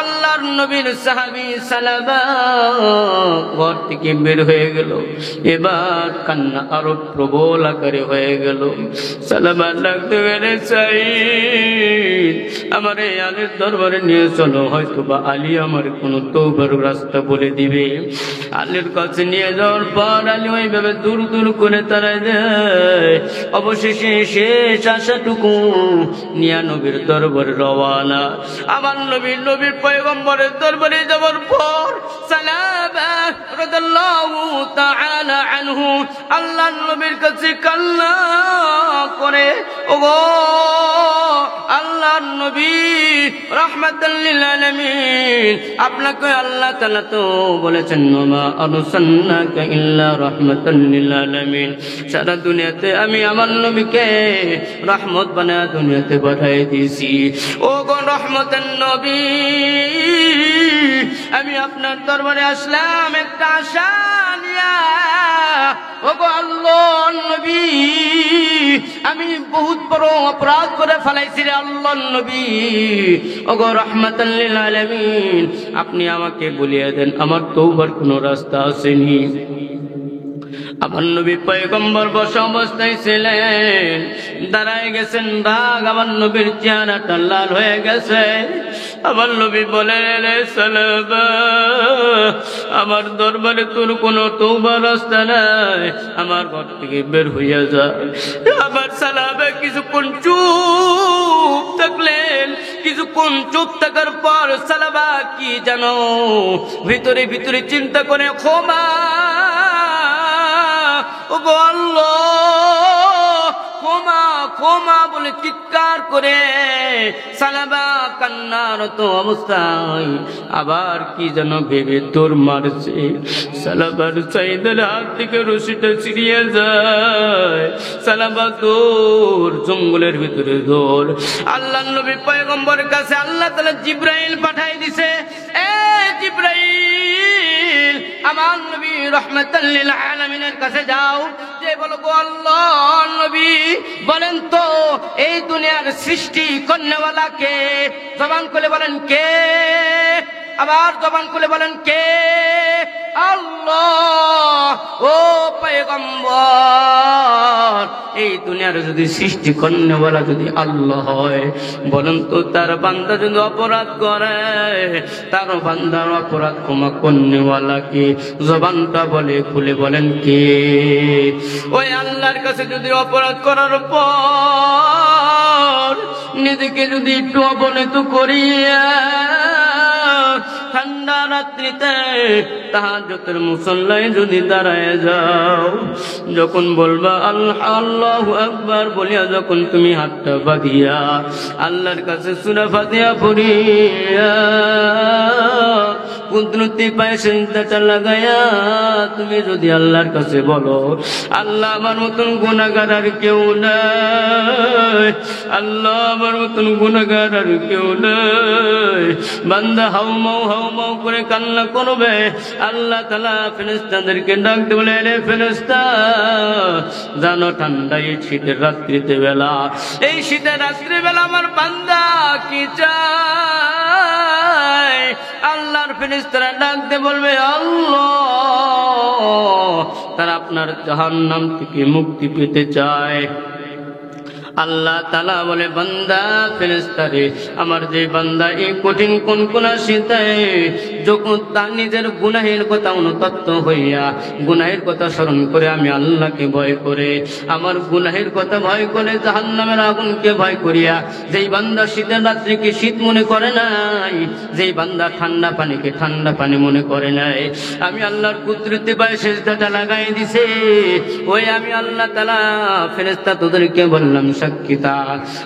আল্লাহর নবীর সাহাবী সালাবা ঘর থেকে বের হয়ে গেল। এবার কান্না আরো প্রবল আকারে হয়ে গেল। সালাবা লাগতে গেলে সাইদ, আমার এই আলীর দরবারে নিয়ে চলো, হয়তো বা আলী আমার কোনো তওবার রাস্তা বলে দিবে। আলীর কাছে নিয়ে যাওয়ার পর আলী ওইভাবে দূর দূর করে তারা যায়। অবশেষে শেষ আশাটুকু নিয়া নবীর দরবারে রওয়ানা। আমার নবীর পয়গম্বরের দরবারে যাওয়ার পর সালাবা রাদিয়াল্লাহু তাআলা আনহু আল্লাহর নবীর কাছে কান্না করে, ওগো আল্লাহর নবী রাহমাতাল লিল আলামিন, আপনাকে আল্লাহ তাআলা তো বলেছেন ওমা আরসালনাকা ইল্লা রাহমাতাল লিল আলামিন, সারা দুনিয়াতে আমি আমার নবীকে রহমত বানায় দুনিয়াতে পাঠিয়ে দিয়েছি। ওগো রহমতের নবী, আমি আপনার দরবারে আসলাম একটা আশা নিয়া। ওগো আল্লাহর নবী, আমি বহুত বড় অপরাধ করে ফেলাইছি রে আল্লাহর নবী। ওগো রাহমাতাল লিল আলামিন, আপনি আমাকে বলিয়ে দেন আমার তওবার কোনো রাস্তা আসেনি। আমার নবী পয়গম্বর বসা অবস্থায় ছিলেন, দাঁড়ায় গেছেন, রাগ আমার নবীর চেহারাটা লাল হয়ে গেছে। আমার নবী বলেন, সালাবা আমার দরবারে তোর কোনো তওবার রাস্তা নাই, আমার ঘর থেকে বের হইয়া যা। আবার সালাবা কিছুক্ষণ চুপ থাকলেন। কিছুক্ষণ চুপ থাকার পর সালাবা কি জানো ভিতরে ভিতরে চিন্তা করে, ক্ষমা ওগো আল্লাহ, ক্ষমা ক্ষমা বলে চিৎকার করে সালাবা কান্নারত অবস্থায় আবার কি যেন ভেবে দৌড় মারছে। সালাবার সাইদের হাত থেকে রশিটা ছিড়িয়ে যায়। সালাবা দৌড়, জঙ্গলের ভিতরে দৌড়। আল্লাহ নবী পয়গম্বরের কাছে আল্লাহ তাআলা জিবরাইল পাঠাই দিছে। এ জিবরাইল, আমার নবী রাহমাতাল লিল আলামিনের কাছে যাও, যে বলো গো আল্লাহর নবী বলেন তো এই দুনিয়ার সৃষ্টি করনেওয়ালা কে? জবান খুলে বলেন কে? আবার জবান খুলে বলেন কে? আল্লাহ। ও পয়গম্বর, এই দুনিয়ার যদি সৃষ্টি করনেওয়ালা যদি আল্লাহ হয়, বলেন তো তার বান্দা যদি অপরাধ করে, তার বান্দার অপরাধ ক্ষমা করনেওয়ালা কে? জবানটা বলে খুলে বলেন কে? ওই আল্লাহর কাছে যদি অপরাধ করার পর নিজেকে যদি একটু অবনত করিয়া ঠান্ডা রাত্রিতে তাহাজ্জুদের মুসল্লায় যদি দাঁড়ায় যাও, যখন বলবা আল্লাহ আল্লাহু আকবার বলিয়া যখন তুমি হাতটা বাঁধিয়া আল্লাহর কাছে সূরা ফাতিহা পড়িয়া কুদরতি পায়ে সিজদাটা লাগায়া তুমি যদি আল্লাহর কাছে বলো, আল্লাহ আমার মতন গুনাহগার আর কেউ নাই, আল্লাহ আমার মতন গুনাহগার আর কেউ নাই, বান্দা হাউমাউ করে কান্না করবে। আল্লাহ তাআলা ফেরেশতাদেরকে ডাক দিয়ে বলে, রে ফেরেশতা, জানো ঠান্ডা এই শীতের রাত্রিতে বেলা, এই শীতের রাত্রি বেলা আমার বান্দা কি চায়? আল্লাহর ফেরেশতারা ডাক দিয়ে বলবে, আল্লাহ তারা আপনার জাহান্নাম থেকে মুক্তি পেতে চায়। আল্লাহ তাআলা বলে, বান্দা ফেরেশতারে, আমার যে বান্দা এই কঠিন কোনকোনা শীতে যখন তার নিজের গুনাহের কথা অনুতপ্ত হইয়া গুনাহের কথা স্মরণ করে আমি আল্লাহকে ভয় করে, আমার গুনাহের কথা ভয় করে, জাহান্নামের আগুনকে ভয় করিয়া যেই বান্দা শীতের রাত্রিকে শীত মনে করে নাই, যেই বান্দা ঠান্ডা পানিকে ঠান্ডা পানি মনে করে নাই, আমি আল্লাহর কুদরতি পায়ে সিজদাটা লাগাই দিছে। ওই আমি আল্লাহ তাআলা ফেরেশতা তোদেরকে বললাম সাক্ষীতা,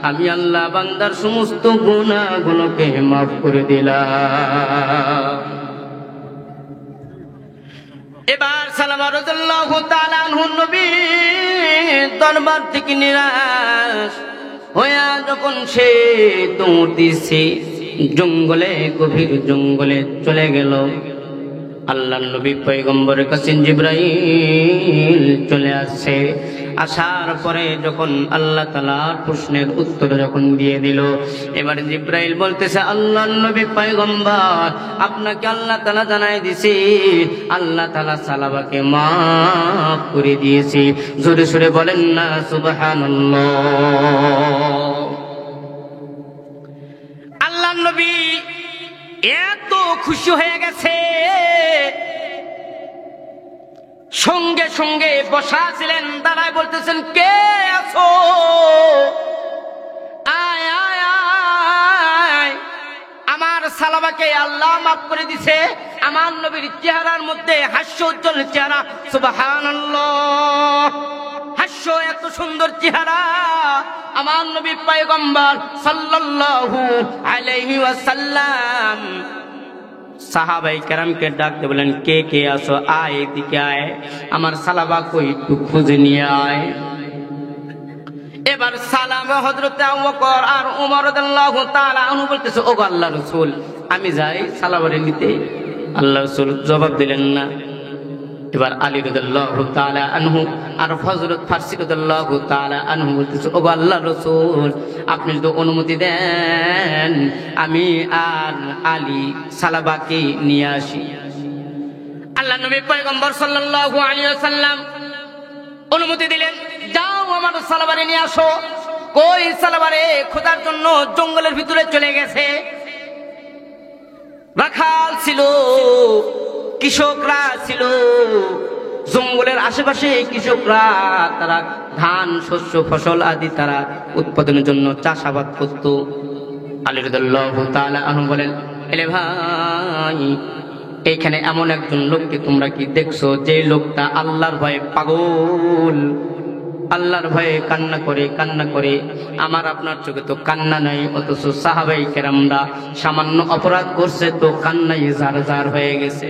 আমি আল্লাহ বান্দার সমস্ত গুনাহগুলোকে মাফ করে দিলাম। এবার সালামা রাদিয়াল্লাহু তাআলা আনহু নবী দরবার থেকে নিরাশ হইয়া যখন সে দৌড় দিছে, জঙ্গলে গভীর জঙ্গলে চলে গেল। আল্লাহর নবী পয়গম্বরের কাছে জিবরাইল চলে আসছে। আসার পরে যখন আল্লাহ তাআলার প্রশ্নের উত্তর যখন দিয়ে দিল, এবার জিবরাইল বলতেছে, আল্লাহর নবী পয়গম্বর, আপনাকে আল্লাহ তাআলা জানাই দিয়েছে আল্লাহ তাআলা সালাবাকে মাফ করে দিয়েছে। জোরে জোরে বলেন না সুবহানাল্লাহ। আল্লাহর নবী এত খুশি হয়ে গেছে, সঙ্গে সঙ্গে বসা ছিলেন, দাঁড়ায় বলতেছেন, কে আছো? আয় আয় আয়, আমার সালাবাকে আল্লাহ মাফ করে দিছে। আমার নবীর চেহারার মধ্যে হাস্য উজ্জ্বল চেহারা, সুবহানাল্লাহ। হাস্য এত সুন্দর চেহারা আমার নবী পয়গম্বর সাল্লাল্লাহু আলাইহি ওয়াসাল্লাম সাহাবাই কেরামকে ডাকতে বলেন, কে কে আছো, আয় এদিকে আয়, আমার সালাবা কই একটু খুঁজে নিয়ে আয়। এবার সালাম হযরত আবু বকর আর ওমর রাদিয়াল্লাহু তাআলা আনহু বলতেছে, ওগো আল্লাহর রাসূল, আমি যাই সালাবারে নিতে। আল্লাহর রাসূল জবাব দিলেন না। এবার আলী রাদিয়াল্লাহু তাআলা আনহু আর হযরত ফারসি রাদিয়াল্লাহু তাআলা আনহু বলতেছে, ওগো আল্লাহর রাসূল, আপনি যদি অনুমতি দেন আমি আর আলী সালাবাকে নিয়ে আসি। আল্লাহর নবী পয়গম্বর সাল্লাল্লাহু আলাইহি ওয়াসাল্লাম অনুমতি দিলেন, যাও আমার সালাবারে নিয়ে আসো। কই সালাবারে? খোঁজার জন্য জঙ্গলের ভিতরে চলে গেছে। রাখাল ছিল, কৃষকরা ছিল, জঙ্গলের আশেপাশে কৃষকরা তারা ধান শস্য ফসল আদি তারা উৎপাদনের জন্য চাষাবাদ করত। আলী রাদিয়াল্লাহু তাআলা আনহু বলেন, এলে ভাই, এইখানে এমন একজন লোককে তোমরা কি দেখছো যে লোকটা আল্লাহর ভয়ে পাগল, আল্লাহর ভয়ে কান্না করে। আমার আপনার চোখে তো কান্না নাই, অথচ সাহাবাই কেরামরা সামান্য অপরাধ করছে তো কান্নায় জার জার হয়ে গেছে।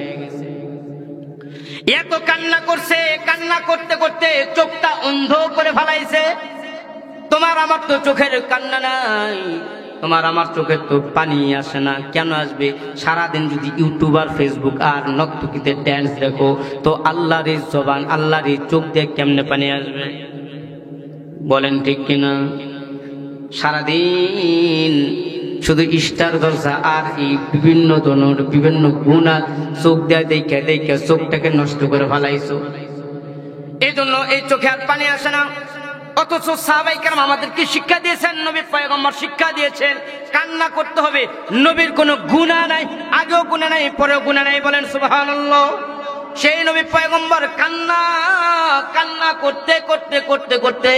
এত কান্না করছে, কান্না করতে করতে চোখটা অন্ধ করে ফেলাইছে। তোমার আমার তো চোখের কান্না নাই, তোমার আমার চোখের তো পানি আসে না। কেন আসবে? সারাদিন যদি ইউটিউব আর ফেসবুক আর নর্তকীতে ড্যান্স দেখো তো আল্লাহর জবান, আল্লাহর চোখ দিয়ে কেমনে পানি আসবে? বলেন ঠিক কিনা? সারাদিন শুধু স্টার দরজা আর এই বিভিন্ন ধরনের বিভিন্ন গুণা চোখ দেয় দেখে দেখে চোখটাকে নষ্ট করে ফেলাইছো। এই জন্য এই চোখে আর পানি আসে না। অথচ সাহাবায়ে কেরাম আমাদেরকে শিক্ষা দিয়েছেন, নবী পয়গম্বর শিক্ষা দিয়েছেন কান্না করতে হবে। নবীর কোনো গুনাহ নাই, আগেও গুনাহ নাই, পরেও গুনাহ নাই। বলেন সুবহানাল্লাহ। সেই নবী পয়গম্বর কান্না করতে করতে করতে করতে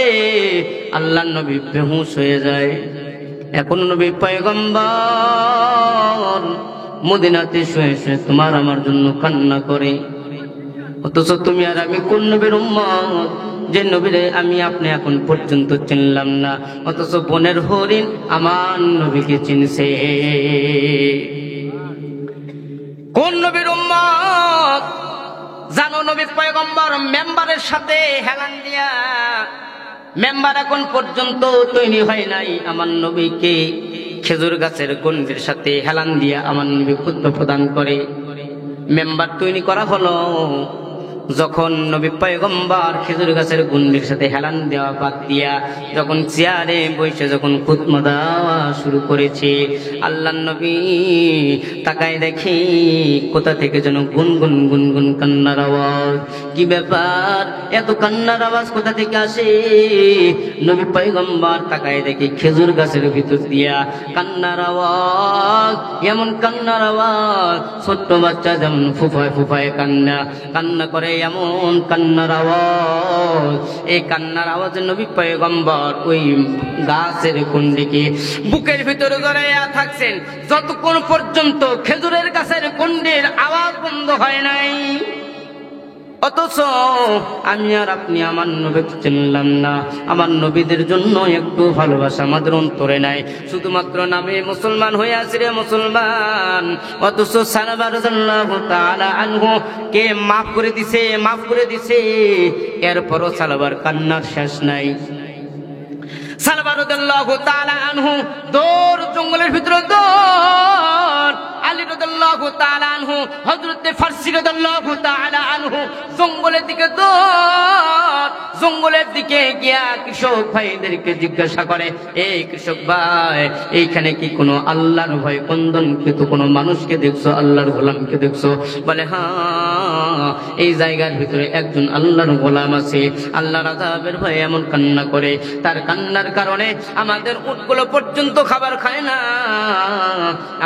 আল্লাহর নবী বেহুশ হয়ে যায়। এখন নবী পয়গম্বর মদিনাতে শুয়ে শুয়ে তোমার আমার জন্য কান্না করে। অথচ তুমি আর আমি কোন নবীর উম্মত যে নবীরে আমি আপনি এখন পর্যন্ত চিনলাম না, অথচ বনের হরিণ আমার নবীকে চিনছে। কোন নবীর উম্মত জানো? নবী পয়গম্বর মেম্বারের সাথে হেলান দিয়া, মেম্বার এখন পর্যন্ত তৈরি হয় নাই, আমার নবীকে খেজুর গাছের গণ্ডির সাথে হেলান দিয়া আমার নবী খুতবা প্রদান করে। মেম্বার তৈরি করা হলো যখন নবী পয়গম্বর খেজুর গাছের গুন্ডির সাথে হেলান দেওয়া বাদ দিয়া যখন চেয়ারে বসে যখন খুতবা দেওয়া শুরু করেছে, আল্লাহর নবী তাকায় দেখে কোথা থেকে যেন গুনগুন গুনগুন কান্নার আওয়াজ। কি ব্যাপার, এত কান্নার আওয়াজ কোথা থেকে আসে? নবী পয়গম্বর তাকায় দেখে খেজুর গাছের ভিতর দিয়া কান্নার আওয়াজ। এমন কান্নার আওয়াজ ছোট্ট বাচ্চা যেমন ফুফায় ফুফায় কান্না করে, এমন কান্নার আওয়াজ। এই কান্নার আওয়াজে নবী পয়গম্বর ওই গাছের কুন্ডিকে বুকের ভিতরে জড়াইয়া থাকছেন যতক্ষণ পর্যন্ত খেজুরের গাছের কুন্ডির আওয়াজ বন্ধ হয় নাই। অথচ আমি আর আপনি আমার নবীকে চিনলাম না, আমার নবীদের জন্য একটু ভালোবাসা আমাদের অন্তরে নাই, শুধুমাত্র নামে মুসলমান হয়ে আছি রে মুসলমান। অথচ সালাবা রাদিয়াল্লাহু তাআলা আনহু কে মাফ করে দিছে, এরপরও সালাবার কান্নার শেষ নাই। সালাবা রাদিয়াল্লাহু তাআলা আনহু দৌড়, জঙ্গলের ভিতরে দৌড়, আলী রাদিয়াল্লাহু তাআলা আনহু, হযরতে ফারসি রাদিয়াল্লাহু তাআলা আনহু জঙ্গলের দিকে দৌড়, জঙ্গলের দিকে গিয়া কৃষক ভাইদেরকে জিজ্ঞাসা করে, এই কৃষক ভাই, এইখানে কি কোনো আল্লাহর ভয় কন্দনকৃত কোনো মানুষকে দেখছো, আল্লাহর গোলামকে দেখছো? বলে হ্যাঁ, এই জায়গার ভিতরে একজন আল্লাহর গোলাম আছে, আল্লাহর আযাবের ভয়ে এমন কান্না করে, তার কান্নার কারণে আমাদের উটগুলো পর্যন্ত খাবার খায় না,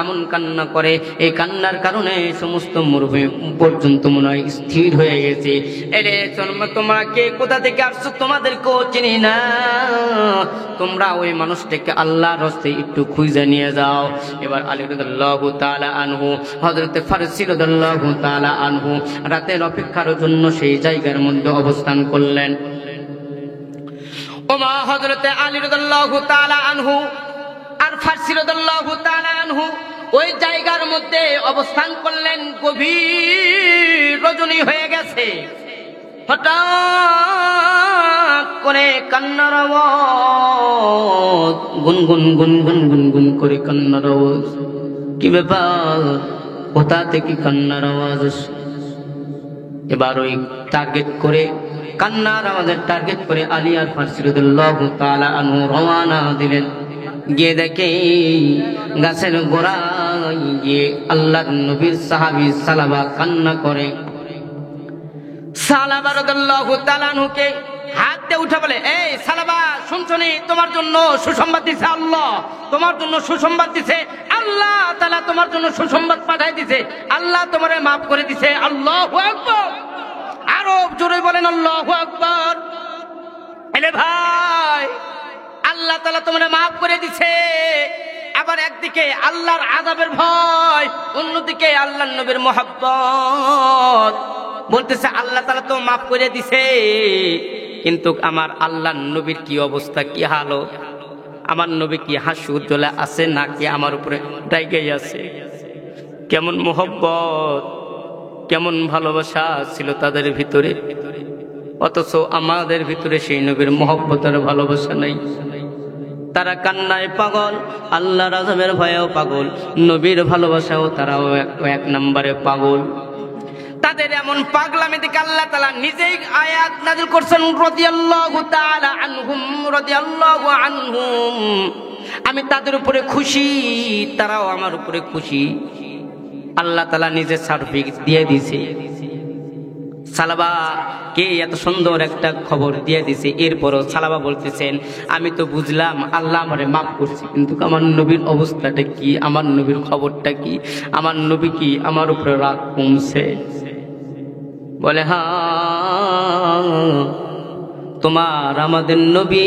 এমন কান্না করে, এই কান্নার কারণে সমস্ত মরুভূমি পর্যন্ত মনে হয় স্থির হয়ে গেছে। এরে তোমরা কে কোথা থেকে আসছো, তোমাদেরকেও চিনি না, তোমরা ওই মানুষটাকে আল্লাহর রাস্তে একটু খুঁজে নিয়ে যাও। এবার আলী রাদিয়াল্লাহু তাআলা আনহু, হযরতে ফারসি রাদিয়াল্লাহু তাআলা আনহু রাতের অপেক্ষার জন্য সেই জায়গার মধ্যে অবস্থান করলেন। ওমা হযরতে আলী রাদিয়াল্লাহু তাআলা আনহু আর ফারসি রাদিয়াল্লাহু তাআলা আনহু ওই জায়গার মধ্যে অবস্থান করলেন। গভীর রজনী হয়ে গেছে, হঠাৎ করে কান্নার আওয়াজ, গুনগুন গুনগুন গুনগুন করে কান্নার আওয়াজ। কি ব্যাপার, কোথা থেকে কান্নার আওয়াজ? এবার ওই টার্গেট করে, কান্নার আওয়াজের টার্গেট করে আলী আর ফারসি রাদিয়াল্লাহু তাআলা আনহু রওনা দিলেন। গিয়ে দেখে গাছের গোড়ায় গিয়ে আল্লাহর নবীর সাহাবী সালাবা কান্না করে। সালাবা রাদিয়াল্লাহু তাআলা আনহুকে হাত দিয়ে উঠে বলে, এই সালাবা, শুনছনি, তোমার জন্য সুসংবাদ দিছে আল্লাহ, তোমার জন্য সুসংবাদ দিছে আল্লাহ তাআলা, তোমার জন্য সুসংবাদ পাঠাই দিছে, আল্লাহ তোমারে মাফ করে দিছে। আল্লাহু আকবার, আরো জোরে বলেন আল্লাহু আকবার। এলে ভাই, আল্লাহ তাআলা তোমারে মাফ করে দিছে। আবার একদিকে আল্লাহর আযাবের ভয়, অন্যদিকে আল্লাহর নবীর মুহাব্বত। বলতেছে আল্লাহ তাআলা তো মাফ করে দিছে, কিন্তু আমার আল্লাহর নবীর কি অবস্থা, কি হালত, আমার নবী কি হাসি উজ্জ্বলে আছে নাকি আমার উপরে ডাইগাই আছে? কেমন মুহাব্বত, কেমন ভালোবাসা ছিল তাদের ভিতরে, অথচ আমাদের ভিতরে সেই নবীর মুহাব্বত আর ভালোবাসা নাই। তারা কান্নায় পাগল, আল্লাহর আযাবের ভয়েও পাগল, নবীর ভালোবাসাও তারাও এক নম্বরে পাগল। তাদের এমন পাগলামি দেখে আল্লাহ তাআলা নিজেই আয়াত নাযিল করছেন, রাদিয়াল্লাহু তাআলা আনহুম, রাদিয়াল্লাহু আনহুম, আমি তাদের উপরে খুশি, তারাও আমার উপরে খুশি। আল্লাহ তাআলা নিজে সার্টিফিকেট দিয়ে দিয়েছে। সালাবা কে এত সুন্দর একটা খবর দিয়ে দিছে, এরপরও সালাবা বলতেছেন, আমি তো বুঝলাম আল্লাহ আমারে মাফ করছে, কিন্তু আমার নবীর অবস্থাটা কি, আমার নবীর খবরটা কি, আমার নবী কি আমার উপরে রাগ কমছে? বলে হ্যাঁ, তোমার আমাদের নবী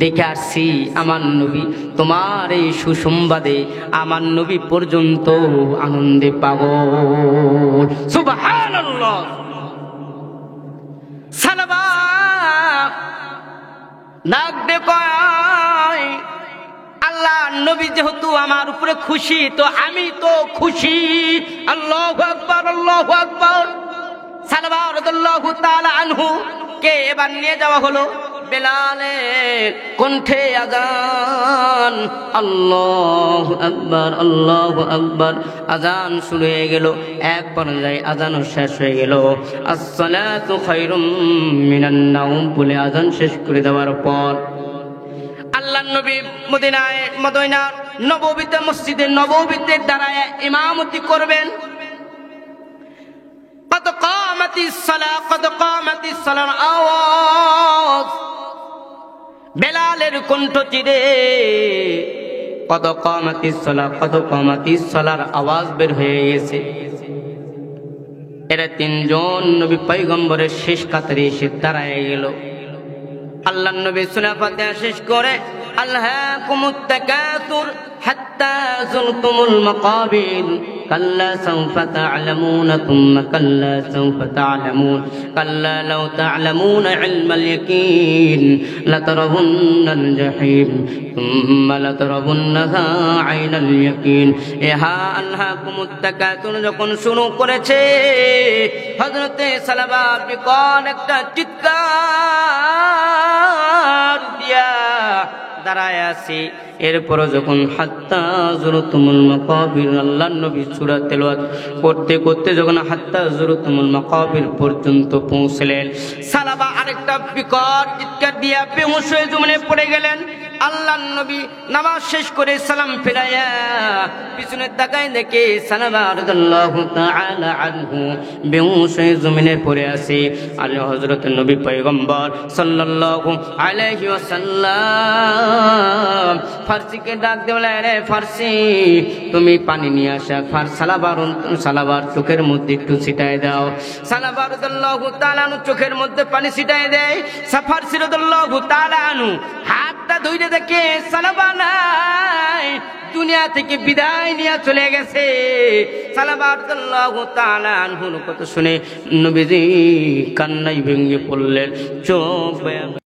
দেখে আসছি, আমার নবী তোমার এই সুসংবাদে আমার নবী পর্যন্ত আনন্দে পাগল। সুবহানাল্লাহ। সালাবা ডাক দে কয়, আল্লাহ নবী যেহেতু আমার উপরে খুশি, তো আমি তো খুশি। আল্লাহু আকবার, আল্লাহু আকবার। সালাবা রাদিয়াল্লাহু তাআলা আনহু কে এবার নিয়ে যাওয়া হলো। বেলালের কণ্ঠে আযান, আল্লাহু আকবার, আল্লাহু আকবার। আযান শুরু হয়ে গেল, এক পর্যায়ে আযানও শেষ হয়ে গেল। আসসালাতু খায়রুম মিনান নাওম বলে আযান শেষ করে দেওয়ার পর আল্লাহর নবী মদিনার নববীতে, মসজিদে নববীতে দাঁড়ায় ইমামতি করবেন। কদ কামাতিস সালাহ, কদ কামাতিস সালার আওয়াজ বেলালের কণ্ঠ চিরে কদ কামাতিস সালাহ, কদ কামাতিস সালার আওয়াজ বের হয়ে গেছে। এরা তিনজন নবী পয়গম্বরের শেষ কাতারে এসে দাঁড়ায় গেল। আল্লাহর নবী সূরা ফাতিহা শেষ করে, আলহাকুমুত তাকাসুর হাত্তা যুরতুমুল মাকাবির, কাল্লা সাওফা তা'লামুন থুম্মা কাল্লা সাওফা তা'লামুন, কাল্লা লাউ তা'লামুনা ইলমাল ইয়াকিন লাতারাবুন্নাল জাহিম থুম্মা লাতারাবুন্নাহা আইনাল ইয়াকিন। ইহা আলহাকুমুত তাকাসুর যখন শুরু করেছে, হযরতে সালাবা বিকট একটা চিৎকার দিয়া দাঁড়ায় আছি। এরপর যখন হাত্তা যুরতুমুল মাকাবির, আল্লাহর নবী সূরা তেলাওয়াত করতে করতে যখন হাত্তা যুরতুমুল মাকাবির পর্যন্ত পৌঁছলেন, সালাবা আরেকটা বিকট চিৎকার দিয়া বেহুশ হয়ে জমিনে পড়ে গেলেন। আল্লাহর নবী নামাজ শেষ করে সালাম ফিরাইয়া পিছনে তাকায় দেখে সালাবা রাদিয়াল্লাহু তাআলা আনহু বেহুশ হয়ে জমিনে পড়ে আছে। আল্লাহ হযরত নবী পয়গম্বর সাল্লাল্লাহু আলাইহি ওয়াসাল্লাম ফার্সিকে ডাক দেওয়া, রে ফার্সি তুমি পানি নিয়ে আসা, সালাবার চোখের মধ্যে একটু ছিটায় দাও। সালাবা রাদিয়াল্লাহু তাআলা আনহু চোখের মধ্যে পানি ছিটায় দেয়। ফার্সি রাদিয়াল্লাহু তাআলা আনহু হাতটা ধুইতে দেখে সালাবা নাই, দুনিয়া থেকে বিদায় নিয়ে চলে গেছে। সালাবা রাদিয়াল্লাহু তাআলা আনহুর কথা শুনে নবীজি কান্নায় ভেঙে পড়লেন, চোখ